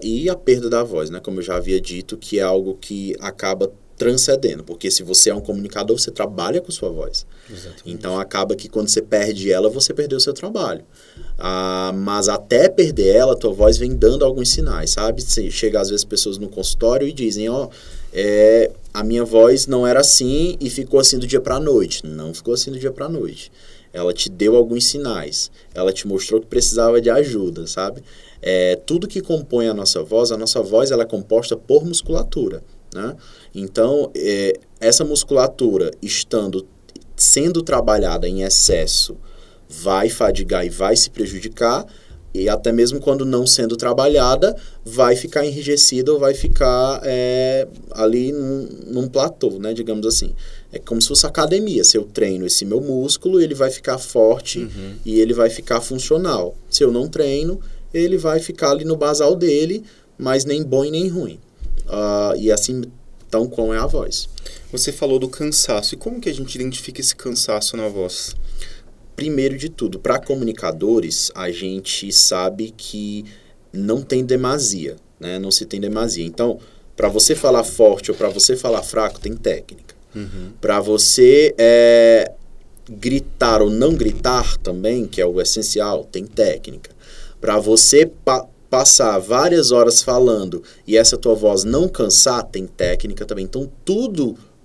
Speaker 2: E a perda da voz, né, como eu já havia dito, que é algo que acaba transcendendo, porque se você é um comunicador, você trabalha com sua voz. Exatamente. Então acaba que quando você perde ela, você perdeu o seu trabalho. Mas até perder ela, a tua voz vem dando alguns sinais, sabe? Chega às vezes pessoas no consultório e dizem, a minha voz não era assim e ficou assim do dia para a noite. Não ficou assim do dia para a noite. Ela te deu alguns sinais, ela te mostrou que precisava de ajuda, sabe? Tudo que compõe a nossa voz ela é composta por musculatura, né? Então, essa musculatura sendo trabalhada em excesso, vai fadigar e vai se prejudicar, e até mesmo quando não sendo trabalhada, vai ficar enrijecida ou vai ficar ali num platô, né, digamos assim. É como se fosse academia. Se eu treino esse meu músculo, ele vai ficar forte e ele vai ficar funcional. Se eu não treino, ele vai ficar ali no basal dele, mas nem bom e nem ruim. E assim, então, como é a voz?
Speaker 1: Você falou do cansaço. E como que a gente identifica esse cansaço na voz?
Speaker 2: Primeiro de tudo, para comunicadores, a gente sabe que não tem demasia, né? Não se tem demasia. Então, para você falar forte ou para você falar fraco, tem técnica. Para você gritar ou não gritar também, que é o essencial, tem técnica. Para você passar várias horas falando e essa tua voz não cansar, tem técnica também. Então,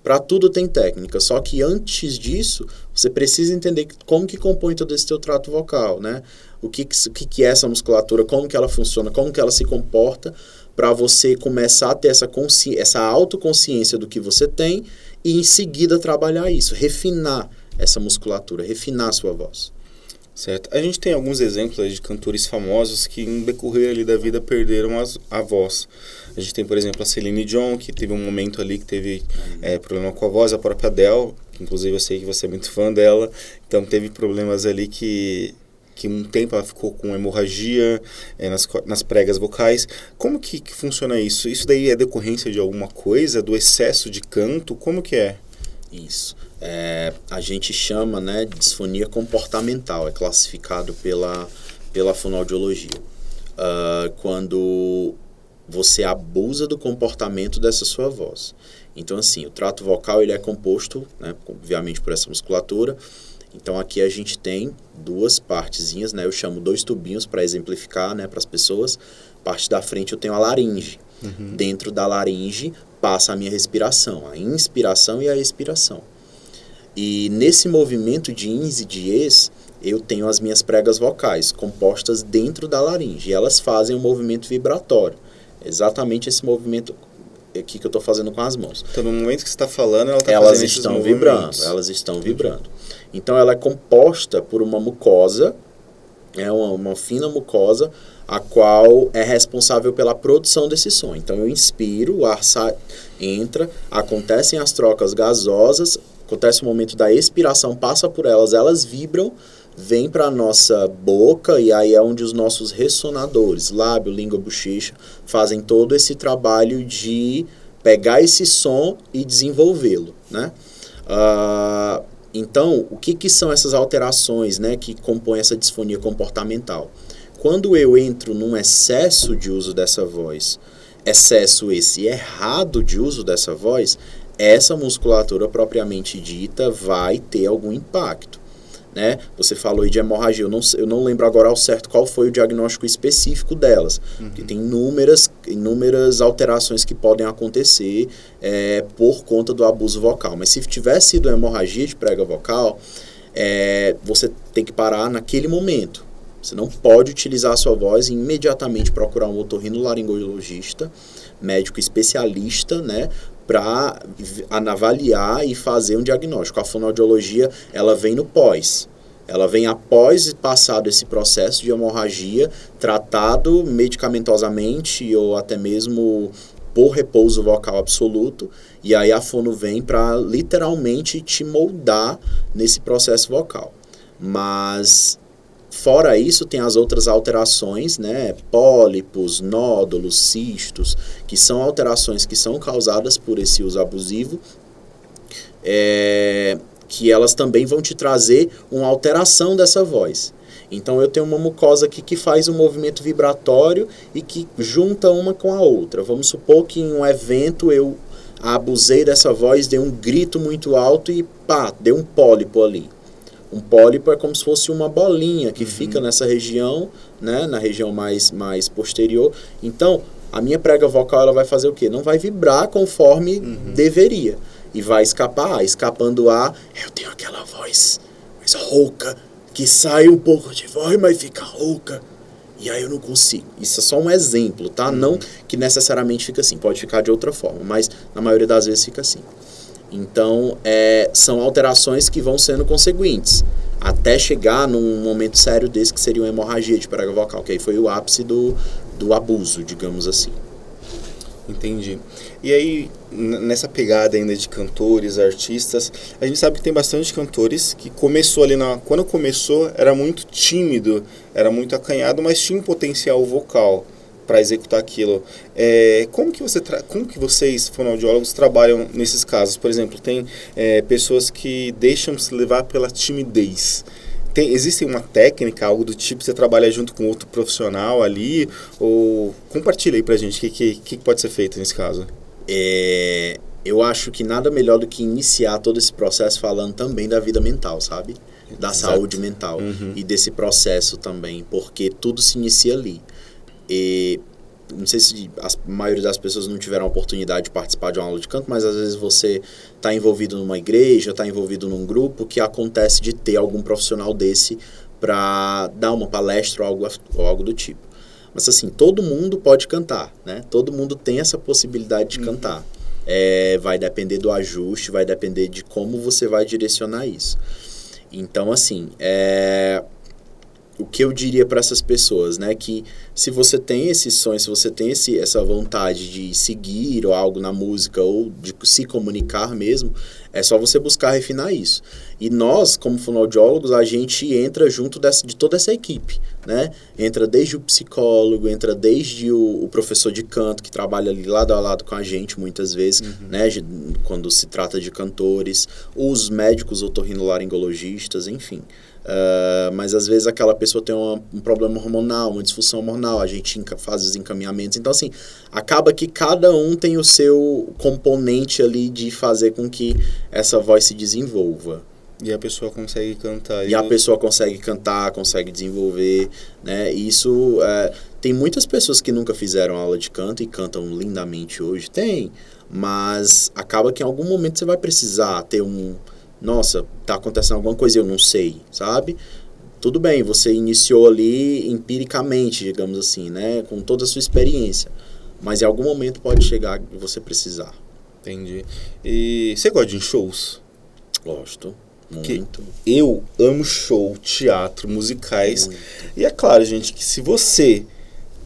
Speaker 2: para tudo tem técnica, só que antes disso, você precisa entender como que compõe todo esse teu trato vocal, né? O que é essa musculatura, como que ela funciona, como que ela se comporta, para você começar a ter essa autoconsciência do que você tem e em seguida trabalhar isso, refinar essa musculatura, refinar a sua voz.
Speaker 1: Certo. A gente tem alguns exemplos de cantores famosos que, no decorrer ali da vida, perderam a voz. A gente tem, por exemplo, a Celine Dion, que teve um momento ali que teve problema com a voz, a própria Adele, que inclusive eu sei que você é muito fã dela, então teve problemas ali que um tempo ela ficou com hemorragia nas pregas vocais. Como que funciona isso? Isso daí é decorrência de alguma coisa, do excesso de canto? Como que é?
Speaker 2: Isso. A gente chama, né, de disfonia comportamental, é classificado pela fonoaudiologia. Quando você abusa do comportamento dessa sua voz. Então, assim, o trato vocal ele é composto, né, obviamente, por essa musculatura. Então, aqui a gente tem duas partezinhas, né, eu chamo 2 tubinhos para exemplificar, né, para as pessoas. Parte da frente eu tenho a laringe. Dentro da laringe passa a minha respiração, a inspiração e a expiração. E nesse movimento de ins e de ex, eu tenho as minhas pregas vocais compostas dentro da laringe. E elas fazem um movimento vibratório. Exatamente esse movimento aqui que eu estou fazendo com as mãos.
Speaker 1: Então, no momento que você está falando,
Speaker 2: elas estão vibrando. Elas estão vibrando. Então, ela é composta por uma mucosa, uma fina mucosa, a qual é responsável pela produção desse som. Então, eu inspiro, o ar entra, acontecem as trocas gasosas, acontece o momento da expiração, passa por elas vibram, vem para a nossa boca, e aí é onde os nossos ressonadores, lábio, língua, bochecha, fazem todo esse trabalho de pegar esse som e desenvolvê-lo, né? Então, o que são essas alterações, né, que compõem essa disfonia comportamental? Quando eu entro num excesso de uso dessa voz, excesso esse errado de uso dessa voz, essa musculatura propriamente dita vai ter algum impacto, né? Você falou aí de hemorragia, eu não lembro agora ao certo qual foi o diagnóstico específico delas, porque tem inúmeras alterações que podem acontecer por conta do abuso vocal, mas se tivesse sido hemorragia de prega vocal, você tem que parar naquele momento. Você não pode utilizar a sua voz e imediatamente procurar um otorrinolaringologista, médico especialista, né, para avaliar e fazer um diagnóstico. A fonoaudiologia, ela vem no pós. Ela vem após passado esse processo de hemorragia, tratado medicamentosamente ou até mesmo por repouso vocal absoluto, e aí a fono vem para literalmente te moldar nesse processo vocal. Mas fora isso, tem as outras alterações, né? Pólipos, nódulos, cistos, que são alterações que são causadas por esse uso abusivo, que elas também vão te trazer uma alteração dessa voz. Então, eu tenho uma mucosa aqui que faz um movimento vibratório e que junta uma com a outra. Vamos supor que em um evento eu abusei dessa voz, dei um grito muito alto e pá, deu um pólipo ali. Um pólipo é como se fosse uma bolinha que fica nessa região, né, na região mais posterior. Então, a minha prega vocal ela vai fazer o quê? Não vai vibrar conforme deveria. E vai escapar. Escapando ar, eu tenho aquela voz mais rouca, que sai um pouco de voz, mas fica rouca. E aí eu não consigo. Isso é só um exemplo, tá? Não que necessariamente fica assim. Pode ficar de outra forma, mas na maioria das vezes fica assim. Então, são alterações que vão sendo conseguintes, até chegar num momento sério desse, que seria uma hemorragia de prega vocal, que aí foi o ápice do abuso, digamos assim.
Speaker 1: Entendi. E aí, nessa pegada ainda de cantores, artistas, a gente sabe que tem bastante cantores que começou ali quando começou, era muito tímido, era muito acanhado, mas tinha um potencial vocal para executar aquilo. Como que vocês, fonoaudiólogos, trabalham nesses casos? Por exemplo, tem pessoas que deixam se levar pela timidez. Existe uma técnica, algo do tipo, você trabalha junto com outro profissional ali? Ou compartilha aí pra gente o que pode ser feito nesse caso.
Speaker 2: Eu acho que nada melhor do que iniciar todo esse processo falando também da vida mental, sabe? Da saúde mental. E desse processo também, porque tudo se inicia ali. E não sei se a maioria das pessoas não tiveram a oportunidade de participar de uma aula de canto, mas às vezes você está envolvido numa igreja, está envolvido num grupo que acontece de ter algum profissional desse para dar uma palestra ou algo do tipo. Mas assim, todo mundo pode cantar, né? Todo mundo tem essa possibilidade de cantar. Vai depender do ajuste, vai depender de como você vai direcionar isso. Então, assim, o que eu diria para essas pessoas, né, que se você tem esse sonho, se você tem essa vontade de seguir ou algo na música ou de se comunicar mesmo, é só você buscar refinar isso. E nós, como fonoaudiólogos, a gente entra junto de toda essa equipe, né? Entra desde o psicólogo, entra desde o professor de canto, que trabalha ali lado a lado com a gente muitas vezes, né, quando se trata de cantores, os médicos otorrinolaringologistas, enfim. Mas às vezes aquela pessoa tem um problema hormonal, uma disfunção hormonal, a gente faz os encaminhamentos. Então, assim, acaba que cada um tem o seu componente ali de fazer com que essa voz se desenvolva.
Speaker 1: E a pessoa consegue cantar.
Speaker 2: E a pessoa consegue cantar, consegue desenvolver, né? E isso, tem muitas pessoas que nunca fizeram aula de canto e cantam lindamente hoje. Tem, mas acaba que em algum momento você vai precisar ter nossa, tá acontecendo alguma coisa e eu não sei, sabe? Tudo bem, você iniciou ali empiricamente, digamos assim, né? Com toda a sua experiência. Mas em algum momento pode chegar e você precisar.
Speaker 1: Entendi. E você gosta de shows?
Speaker 2: Gosto. Muito.
Speaker 1: Eu amo show, teatro, musicais. Muito. E é claro, gente, que se você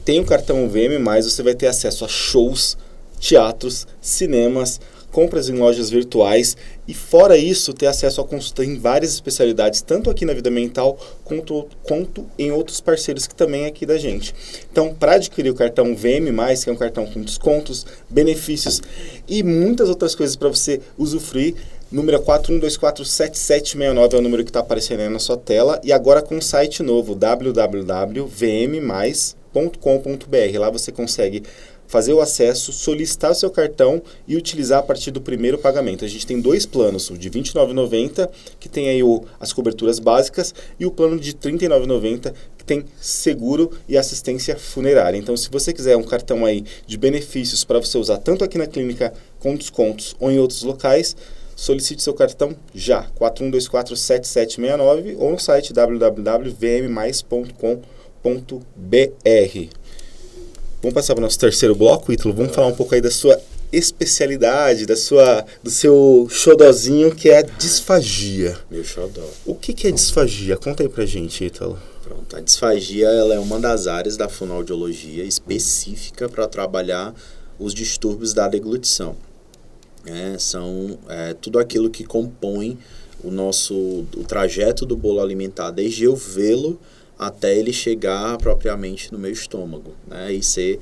Speaker 1: tem o cartão VM+, você vai ter acesso a shows, teatros, cinemas, compras em lojas virtuais e, fora isso, ter acesso a consulta em várias especialidades, tanto aqui na Vida Mental quanto em outros parceiros que também é aqui da gente. Então, para adquirir o cartão VM+, que é um cartão com descontos, benefícios e muitas outras coisas para você usufruir, Número 41247769 é o número que está aparecendo aí na sua tela. E agora com um site novo, www.vmmais.com.br. Lá você consegue fazer o acesso, solicitar o seu cartão e utilizar a partir do primeiro pagamento. A gente tem 2 planos, o de R$ 29,90, que tem aí as coberturas básicas, e o plano de R$ 39,90, que tem seguro e assistência funerária. Então, se você quiser um cartão aí de benefícios para você usar tanto aqui na clínica com descontos ou em outros locais, solicite seu cartão já, 41247769 ou no site www.vmmais.com.br. Vamos passar para o nosso terceiro bloco, Ítalo. Vamos falar um pouco aí da sua especialidade, do seu xodozinho, que é a disfagia.
Speaker 2: Meu xodó.
Speaker 1: O que é disfagia? Conta aí pra gente, Ítalo.
Speaker 2: Pronto, a disfagia ela é uma das áreas da fonoaudiologia específica para trabalhar os distúrbios da deglutição. São tudo aquilo que compõe o trajeto do bolo alimentar, desde eu vê-lo até ele chegar propriamente no meu estômago, né, e ser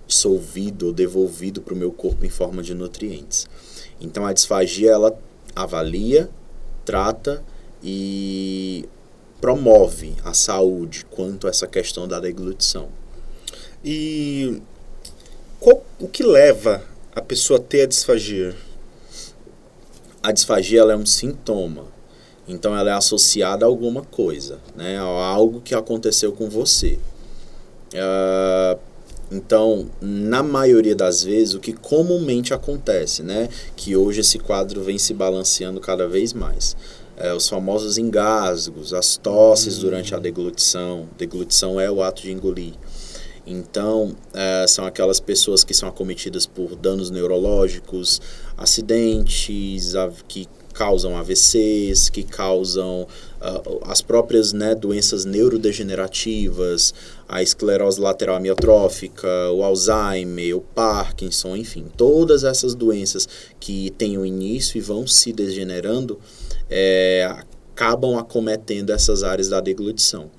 Speaker 2: dissolvido ou devolvido para o meu corpo em forma de nutrientes. Então, a disfagia, ela avalia, trata e promove a saúde quanto a essa questão da deglutição.
Speaker 1: E o que leva a pessoa a ter a disfagia?
Speaker 2: A disfagia, ela é um sintoma. Então, ela é associada a alguma coisa, né? A algo que aconteceu com você. Então, na maioria das vezes, o que comumente acontece, né? Que hoje esse quadro vem se balanceando cada vez mais. Os famosos engasgos, as tosses durante a deglutição. Deglutição é o ato de engolir. Então, são aquelas pessoas que são acometidas por danos neurológicos, acidentes, que causam AVCs, que causam as próprias, né, doenças neurodegenerativas, a esclerose lateral amiotrófica, o Alzheimer, o Parkinson, enfim, todas essas doenças que têm um início e vão se degenerando, acabam acometendo essas áreas da deglutição.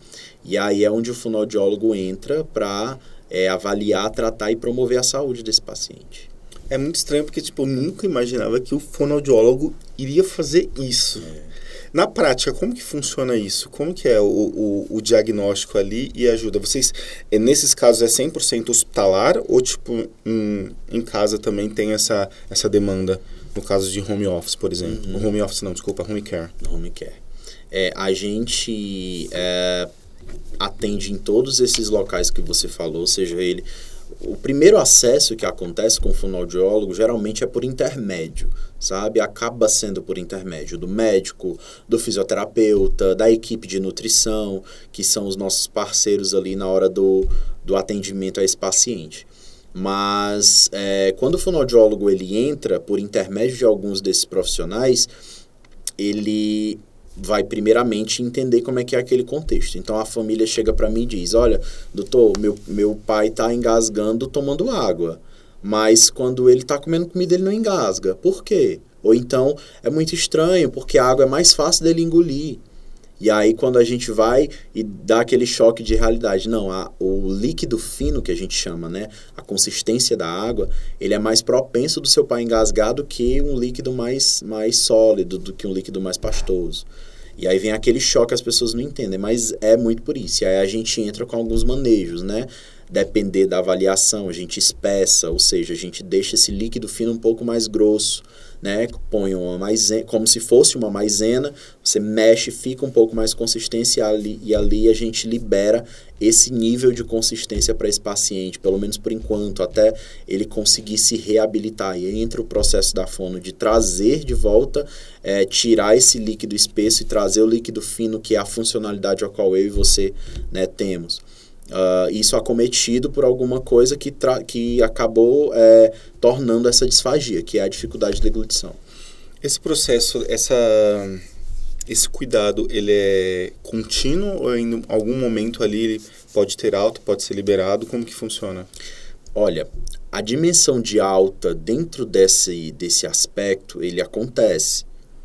Speaker 2: E aí é onde o fonoaudiólogo entra para avaliar, tratar e promover a saúde desse paciente.
Speaker 1: É muito estranho porque, eu nunca imaginava que o fonoaudiólogo iria fazer isso. Na prática, como que funciona isso? Como que é o diagnóstico ali e ajuda? Vocês, nesses casos, é 100% hospitalar ou, em casa também tem essa demanda? No caso de home office, por exemplo.
Speaker 2: Uhum.
Speaker 1: Home office não, desculpa, home care.
Speaker 2: Home care. A gente atende em todos esses locais que você falou, seja ele... O primeiro acesso que acontece com o fonoaudiólogo geralmente é por intermédio, sabe? Acaba sendo por intermédio do médico, do fisioterapeuta, da equipe de nutrição, que são os nossos parceiros ali na hora do atendimento a esse paciente. Mas quando o fonoaudiólogo ele entra por intermédio de alguns desses profissionais, ele vai primeiramente entender como é que é aquele contexto. Então a família chega para mim e diz: olha, doutor, meu pai está engasgando tomando água, mas quando ele está comendo comida ele não engasga. Por quê? Ou então é muito estranho porque a água é mais fácil dele engolir. E aí quando a gente vai e dá aquele choque de realidade, não, o líquido fino que a gente chama, né, a consistência da água, ele é mais propenso do seu pai engasgar do que um líquido mais sólido, do que um líquido mais pastoso. E aí vem aquele choque, as pessoas não entendem, mas é muito por isso. E aí a gente entra com alguns manejos, né? Depender da avaliação, a gente espessa, ou seja, a gente deixa esse líquido fino um pouco mais grosso, né? Põe uma maisena, como se fosse uma maisena, você mexe, fica um pouco mais consistência e ali a gente libera esse nível de consistência para esse paciente, pelo menos por enquanto, até ele conseguir se reabilitar. E aí entra o processo da fono de trazer de volta, tirar esse líquido espesso e trazer o líquido fino, que é a funcionalidade a qual eu e você, né, temos. Isso acometido por alguma coisa que acabou tornando essa disfagia, que é a dificuldade de deglutição.
Speaker 1: Esse processo, esse cuidado, ele é contínuo ou em algum momento ali ele pode ter alta, pode ser liberado? Como que funciona?
Speaker 2: Olha, a dimensão de alta dentro desse aspecto,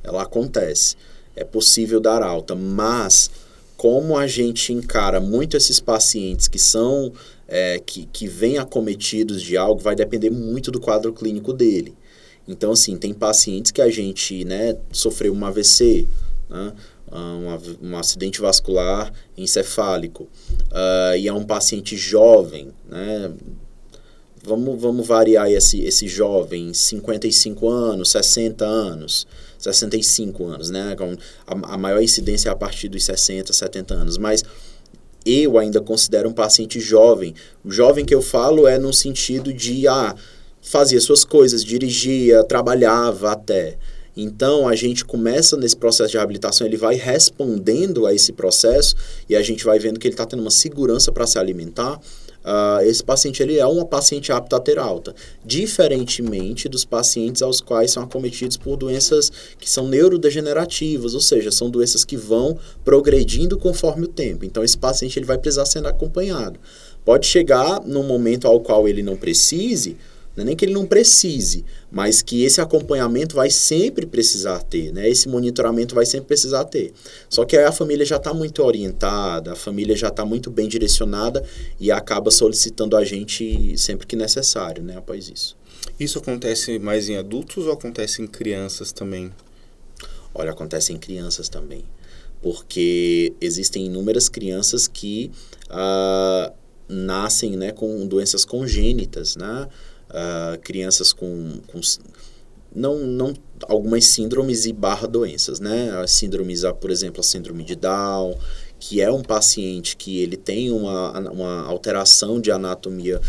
Speaker 2: ela acontece. É possível dar alta, mas como a gente encara muito esses pacientes que são, que vêm acometidos de algo, vai depender muito do quadro clínico dele. Então, assim, tem pacientes que a gente, né, sofreu um AVC, né, um acidente vascular encefálico, e é um paciente jovem, né, vamos variar esse jovem, 55 anos, 60 anos, 65 anos, né, a maior incidência é a partir dos 60, 70 anos, mas eu ainda considero um paciente jovem. O jovem que eu falo é no sentido de, fazia suas coisas, dirigia, trabalhava até. Então, a gente começa nesse processo de reabilitação, ele vai respondendo a esse processo e a gente vai vendo que ele está tendo uma segurança para se alimentar. Esse paciente, ele é uma paciente apta a ter alta, diferentemente dos pacientes aos quais são acometidos por doenças que são neurodegenerativas, ou seja, são doenças que vão progredindo conforme o tempo. Então, esse paciente ele vai precisar ser acompanhado. Pode chegar num momento ao qual ele não precise, não é nem que ele não precise, mas que esse acompanhamento vai sempre precisar ter, né? Esse monitoramento vai sempre precisar ter. Só que aí a família já está muito orientada, a família já está muito bem direcionada e acaba solicitando a gente sempre que necessário, né? Após isso.
Speaker 1: Isso acontece mais em adultos ou acontece em crianças também?
Speaker 2: Olha, acontece em crianças também. Porque existem inúmeras crianças que nascem, né, com doenças congênitas, né? Crianças com não algumas síndromes e doenças, né? As síndromes, por exemplo, a síndrome de Down, que é um paciente que ele tem uma alteração de anatomia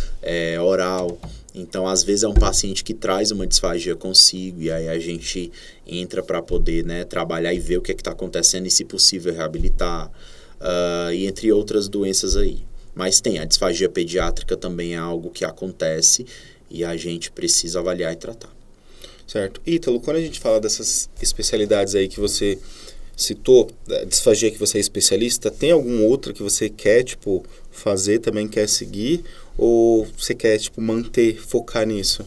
Speaker 2: oral. Então, às vezes é um paciente que traz uma disfagia consigo e aí a gente entra para poder, né, trabalhar e ver o que é que está acontecendo e, se possível, reabilitar. E entre outras doenças aí. Mas tem, a disfagia pediátrica também é algo que acontece e a gente precisa avaliar e tratar.
Speaker 1: Certo. Ítalo, quando a gente fala dessas especialidades aí que você citou, da disfagia que você é especialista, tem alguma outra que você quer, fazer, também quer seguir? Ou você quer, manter, focar nisso?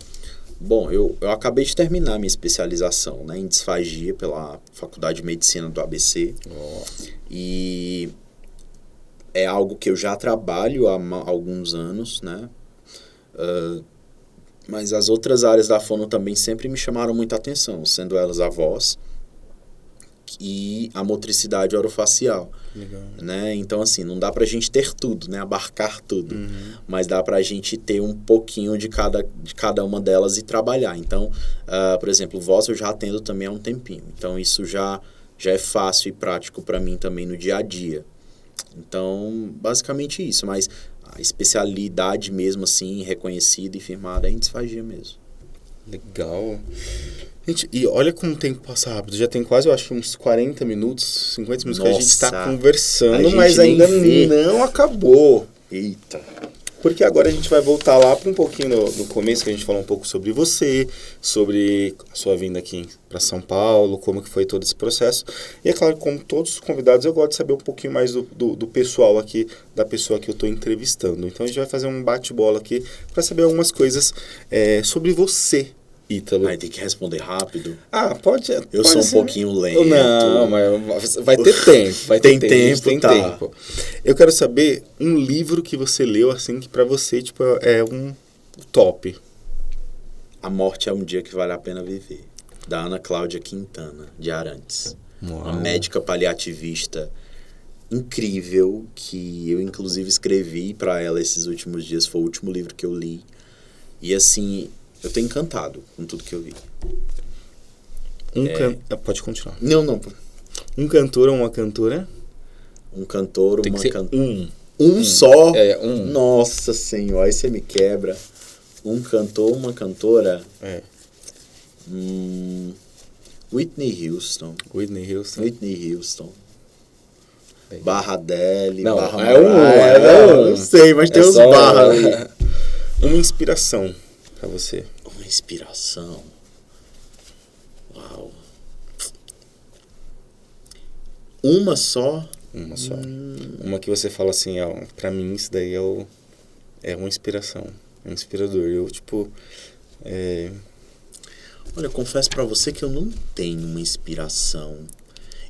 Speaker 2: Bom, eu acabei de terminar minha especialização, né, em disfagia pela Faculdade de Medicina do ABC. E é algo que eu já trabalho há alguns anos, né? Mas as outras áreas da fono também sempre me chamaram muita atenção, sendo elas a voz e a motricidade orofacial.
Speaker 1: Legal.
Speaker 2: Né? Então, assim, não dá pra gente ter tudo, né? Abarcar tudo, mas dá pra gente ter um pouquinho de cada uma delas e trabalhar. Então, por exemplo, voz eu já atendo também há um tempinho, então isso já é fácil e prático para mim também no dia a dia. Então, basicamente isso, mas a especialidade mesmo assim, reconhecida e firmada é em disfagia mesmo.
Speaker 1: Legal. Gente, e olha como o tempo passa rápido. Já tem quase, eu acho, uns 40 minutos, 50 minutos. Nossa, que a gente está conversando, mas ainda não acabou.
Speaker 2: Eita.
Speaker 1: Porque agora a gente vai voltar lá para um pouquinho no começo, que a gente falou um pouco sobre você, sobre a sua vinda aqui para São Paulo, como que foi todo esse processo. E é claro, como todos os convidados, eu gosto de saber um pouquinho mais do pessoal aqui, da pessoa que eu estou entrevistando. Então a gente vai fazer um bate-bola aqui para saber algumas coisas sobre você, Ítalo.
Speaker 2: Vai ter que responder rápido.
Speaker 1: Pode.
Speaker 2: Eu sou um pouquinho lento.
Speaker 1: Não, mas vai ter tempo.
Speaker 2: Tem tempo.
Speaker 1: Eu quero saber um livro que você leu, assim, que pra você, é um top.
Speaker 2: A Morte é um Dia que Vale a Pena Viver, da Ana Cláudia Quintana, de Arantes.
Speaker 1: Uau.
Speaker 2: Uma médica paliativista incrível, que eu, inclusive, escrevi para ela esses últimos dias. Foi o último livro que eu li. E, assim, eu tô encantado com tudo que eu vi.
Speaker 1: Pode continuar.
Speaker 2: Não.
Speaker 1: Um cantor ou uma cantora?
Speaker 2: Um cantor ou
Speaker 1: uma cantora?
Speaker 2: Um só?
Speaker 1: Um.
Speaker 2: Nossa Senhora, aí você me quebra. Um cantor, uma cantora? Whitney Houston.
Speaker 1: Whitney Houston.
Speaker 2: Barra Adele.
Speaker 1: Não,
Speaker 2: barra
Speaker 1: não
Speaker 2: sei, mas tem uns barra ali.
Speaker 1: Uma inspiração pra você.
Speaker 2: Uma inspiração. Uau. Uma só?
Speaker 1: Uma só. Uma que você fala assim, pra mim isso daí é uma inspiração. É inspirador.
Speaker 2: Olha, eu confesso pra você que eu não tenho uma inspiração.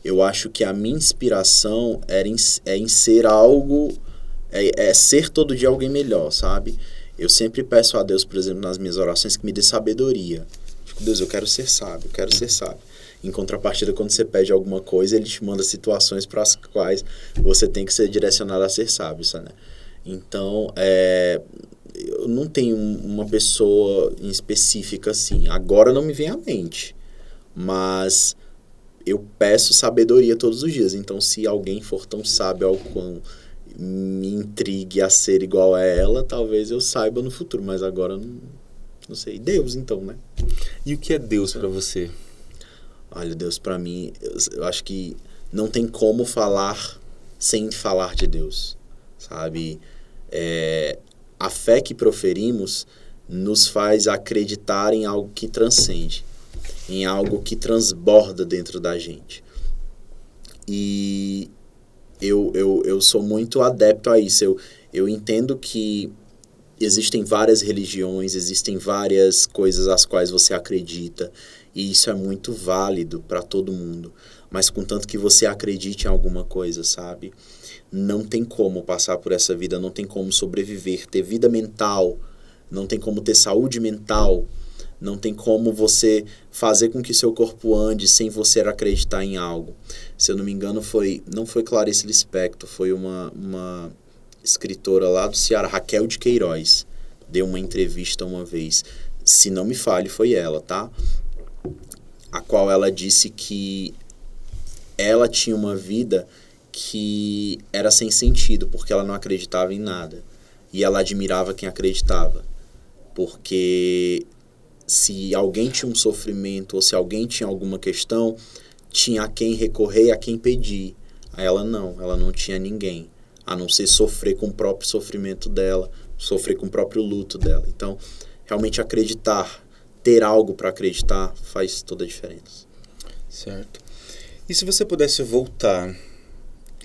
Speaker 2: Eu acho que a minha inspiração é em ser algo... É ser todo dia alguém melhor, sabe? Eu sempre peço a Deus, por exemplo, nas minhas orações, que me dê sabedoria de Deus, eu quero ser sábio, eu quero ser sábio. Em contrapartida, quando você pede alguma coisa, ele te manda situações para as quais você tem que ser direcionado a ser sábio, né? Então, eu não tenho uma pessoa em específica assim. Agora não me vem à mente, mas eu peço sabedoria todos os dias. Então, se alguém for tão sábio ao quão me intrigue a ser igual a ela, talvez eu saiba no futuro, mas agora não sei. Deus, então, né?
Speaker 1: E o que é Deus para você?
Speaker 2: Olha, Deus para mim, eu acho que não tem como falar sem falar de Deus, sabe? A fé que proferimos nos faz acreditar em algo que transcende, em algo que transborda dentro da gente. E eu sou muito adepto a isso. Eu entendo que existem várias religiões, existem várias coisas às quais você acredita, e isso é muito válido para todo mundo. Mas contanto que você acredite em alguma coisa, sabe? Não tem como passar por essa vida, não tem como sobreviver, ter vida mental, não tem como ter saúde mental, não tem como você fazer com que seu corpo ande sem você acreditar em algo. Se eu não me engano, não foi Clarice Lispector, foi uma escritora lá do Ceará, Raquel de Queiroz, deu uma entrevista uma vez, se não me falhe, foi ela, tá? A qual ela disse que ela tinha uma vida que era sem sentido, porque ela não acreditava em nada. E ela admirava quem acreditava. Porque se alguém tinha um sofrimento, ou se alguém tinha alguma questão, tinha a quem recorrer, a quem pedir. Ela não tinha ninguém, a não ser sofrer com o próprio sofrimento dela, sofrer com o próprio luto dela. Então, realmente acreditar, ter algo para acreditar, faz toda a diferença.
Speaker 1: Certo. E se você pudesse voltar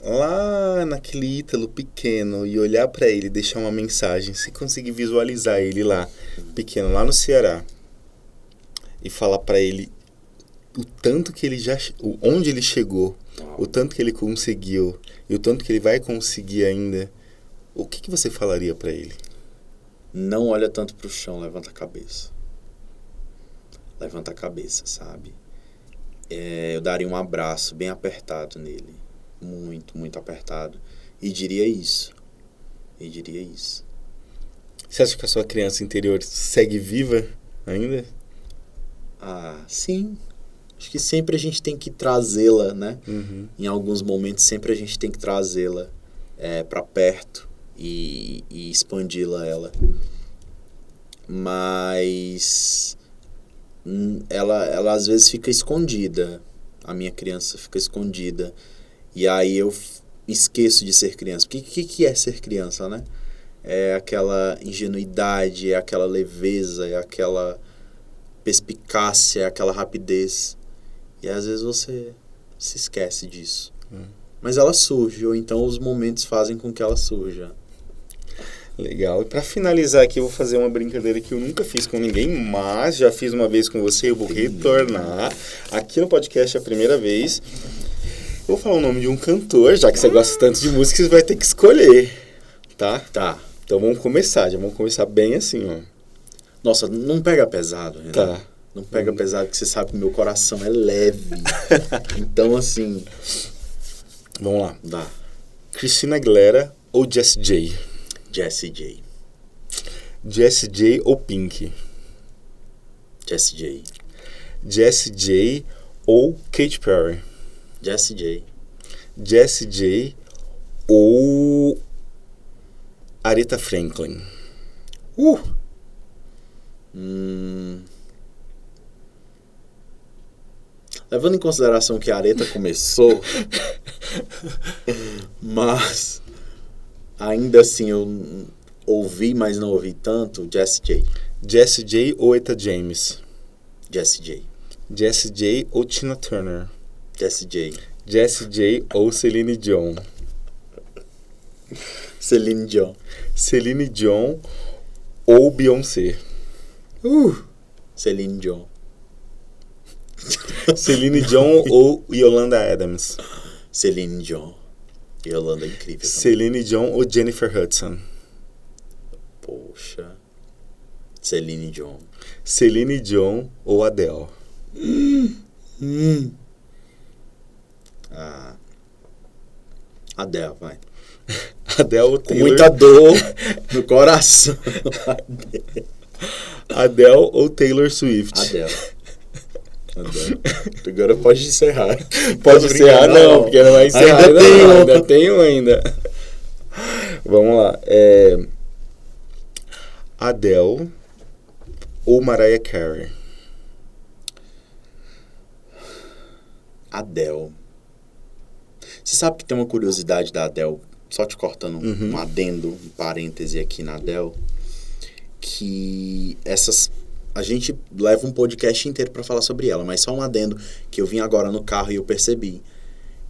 Speaker 1: lá naquele Ítalo pequeno e olhar para ele, deixar uma mensagem, se conseguir visualizar ele lá, pequeno, lá no Ceará, e falar para ele o tanto que ele onde ele chegou, o tanto que ele conseguiu e o tanto que ele vai conseguir ainda, o que você falaria para ele?
Speaker 2: Não olha tanto para o chão, levanta a cabeça. Levanta a cabeça, sabe? Eu daria um abraço bem apertado nele. Muito, muito apertado. E diria isso.
Speaker 1: Você acha que a sua criança interior segue viva ainda?
Speaker 2: Sim. Acho que sempre a gente tem que trazê-la, né? Uhum. Em alguns momentos, sempre a gente tem que trazê-la para perto e expandi-la ela. Mas ela às vezes fica escondida. A minha criança fica escondida. E aí eu esqueço de ser criança. Porque o que é ser criança, né? É aquela ingenuidade, é aquela leveza, é aquela perspicácia, é aquela rapidez. E às vezes você se esquece disso. Mas ela surge, ou então os momentos fazem com que ela surja.
Speaker 1: Legal. E para finalizar aqui, eu vou fazer uma brincadeira que eu nunca fiz com ninguém, mas já fiz uma vez com você, eu vou retornar. Aqui no podcast é a primeira vez. Eu vou falar o nome de um cantor, já que você gosta tanto de música, você vai ter que escolher, tá?
Speaker 2: Tá.
Speaker 1: Então vamos começar bem assim, ó.
Speaker 2: Nossa, não pega pesado, né?
Speaker 1: Tá.
Speaker 2: Não pega pesado, porque você sabe que meu coração é leve. Então, assim...
Speaker 1: Vamos lá.
Speaker 2: Dá.
Speaker 1: Christina Aguilera ou Jessie J?
Speaker 2: Jessie J.
Speaker 1: Jessie J ou Pink?
Speaker 2: Jessie J.
Speaker 1: Jessie J ou Katy Perry?
Speaker 2: Jessie J.
Speaker 1: Jessie J ou Aretha Franklin?
Speaker 2: Levando em consideração que a Aretha começou, mas ainda assim eu ouvi, mas não ouvi tanto, Jessie J.
Speaker 1: Jessie J ou Etta James?
Speaker 2: Jessie J.
Speaker 1: Jessie J ou Tina Turner?
Speaker 2: Jessie J.
Speaker 1: Jessie J ou Celine Dion?
Speaker 2: Celine Dion.
Speaker 1: Celine Dion ou Beyoncé?
Speaker 2: Celine Dion.
Speaker 1: Celine Dion ou Yolanda Adams?
Speaker 2: Celine Dion. Yolanda é incrível.
Speaker 1: Celine Dion ou Jennifer Hudson?
Speaker 2: Poxa. Celine Dion.
Speaker 1: Celine Dion ou Adele?
Speaker 2: Adele, vai.
Speaker 1: Adele ou
Speaker 2: Com
Speaker 1: Taylor?
Speaker 2: muita dor no coração.
Speaker 1: Adele ou Taylor Swift?
Speaker 2: Adele. Agora pode encerrar.
Speaker 1: Pode encerrar? Não, porque não vai encerrar. Ainda tenho ainda. Vamos lá. Adele ou Mariah Carey?
Speaker 2: Adele. Você sabe que tem uma curiosidade da Adele, só te cortando um adendo, um parêntese aqui na Adele, que a gente leva um podcast inteiro para falar sobre ela, mas só um adendo que eu vim agora no carro e eu percebi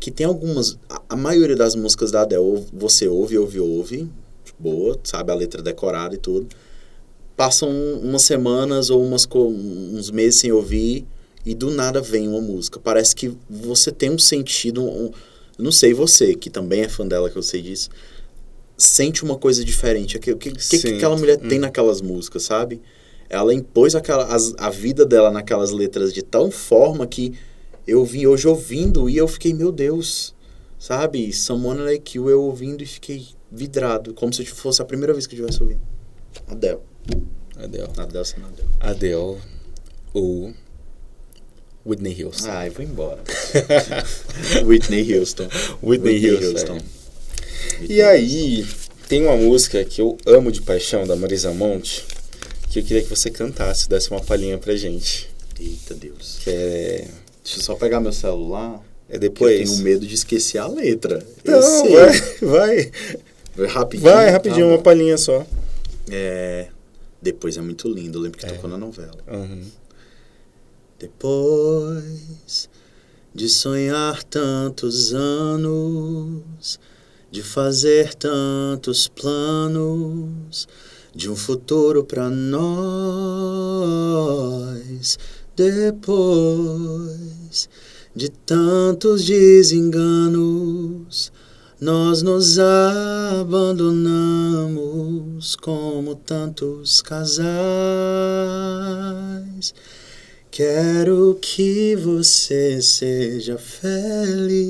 Speaker 2: que tem algumas, a maioria das músicas da Adele, você ouve, boa, sabe a letra decorada e tudo, passam umas semanas ou uns meses sem ouvir e do nada vem uma música. Parece que você tem um sentido, não sei você, que também é fã dela, que eu sei disso, sente uma coisa diferente. O que aquela mulher tem naquelas músicas, sabe? Ela impôs a vida dela naquelas letras de tal forma que eu vim hoje ouvindo e eu fiquei, meu Deus, sabe? Someone Like You, eu ouvindo e fiquei vidrado, como se fosse a primeira vez que eu estivesse ouvindo. Adele.
Speaker 1: Adele ou Whitney Houston?
Speaker 2: Eu vou embora. Whitney Houston.
Speaker 1: E aí, tem uma música que eu amo de paixão, da Marisa Monte, que eu queria que você cantasse, desse uma palhinha pra gente.
Speaker 2: Eita Deus.
Speaker 1: Deixa
Speaker 2: eu só pegar meu celular.
Speaker 1: Depois.
Speaker 2: Eu tenho medo de esquecer a letra.
Speaker 1: Não, vai.
Speaker 2: Rapidinho.
Speaker 1: Vai, rapidinho, uma palhinha só.
Speaker 2: Depois é muito lindo, eu lembro que tocou na novela.
Speaker 1: Uhum.
Speaker 2: Depois de sonhar tantos anos, de fazer tantos planos, de um futuro pra nós, depois de tantos desenganos, nós nos abandonamos como tantos casais. Quero que você seja feliz,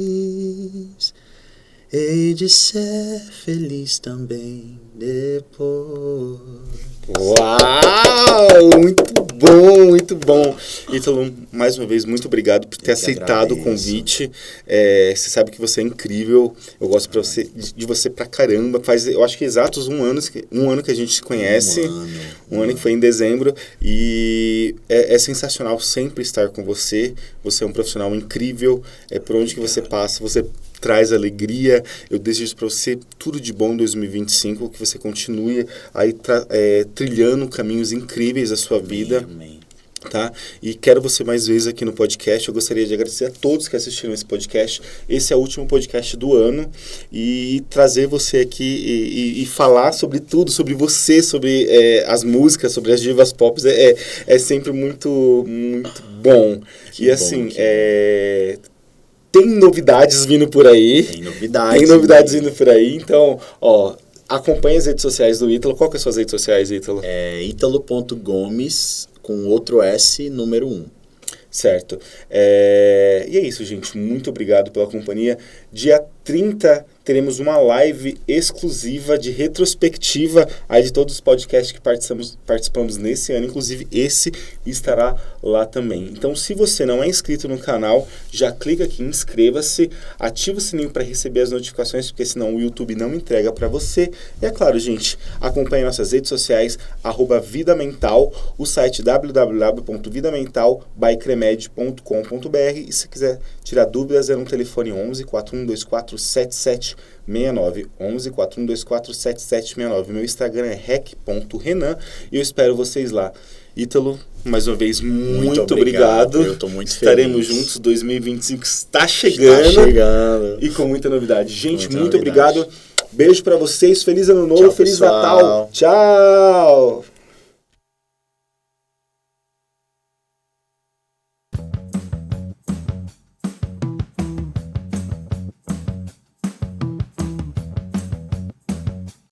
Speaker 2: hei de ser feliz também depois.
Speaker 1: Uau! Muito bom. Ítalo, mais uma vez, muito obrigado por ter aceitado o convite. Você sabe que você é incrível. Eu gosto de você pra caramba. Faz, eu acho que exatos um ano que a gente se conhece. Um ano que foi em dezembro. E é sensacional sempre estar com você. Você é um profissional incrível. Por onde que você passa, você traz alegria. Eu desejo para você tudo de bom em 2025, que você continue aí trilhando caminhos incríveis da sua vida.
Speaker 2: Amém.
Speaker 1: Tá? E quero você mais vezes aqui no podcast. Eu gostaria de agradecer a todos que assistiram esse podcast. Esse é o último podcast do ano e trazer você aqui e falar sobre tudo, sobre você, sobre as músicas, sobre as divas pop é sempre muito, muito bom.
Speaker 2: Que
Speaker 1: assim,
Speaker 2: bom.
Speaker 1: Tem novidades vindo por aí.
Speaker 2: Tem novidades
Speaker 1: vindo por aí. Então, acompanhe as redes sociais do Ítalo. Qual que são as suas redes sociais, Ítalo?
Speaker 2: Ítalo.gomes com outro S, número 1.
Speaker 1: Certo. E é isso, gente. Muito obrigado pela companhia. Dia 30 teremos uma live exclusiva de retrospectiva aí de todos os podcasts que participamos nesse ano. Inclusive, esse estará lá também. Então, se você não é inscrito no canal, já clica aqui, inscreva-se, ativa o sininho para receber as notificações, porque senão o YouTube não entrega para você. E é claro, gente, acompanhe nossas redes sociais, @vidamental, o site www.vidamental.com.br. E se quiser tirar dúvidas, é no telefone 11 4124 7769. 11 4124 7769. Meu Instagram é rec.renan e eu espero vocês lá. Ítalo, mais uma vez, muito obrigado.
Speaker 2: Eu tô muito
Speaker 1: Estaremos
Speaker 2: feliz.
Speaker 1: juntos, 2025 está chegando. E com muita novidade. Gente, muito obrigado. Beijo pra vocês, feliz ano novo,
Speaker 2: Tchau,
Speaker 1: feliz
Speaker 2: pessoal.
Speaker 1: Natal. Tchau!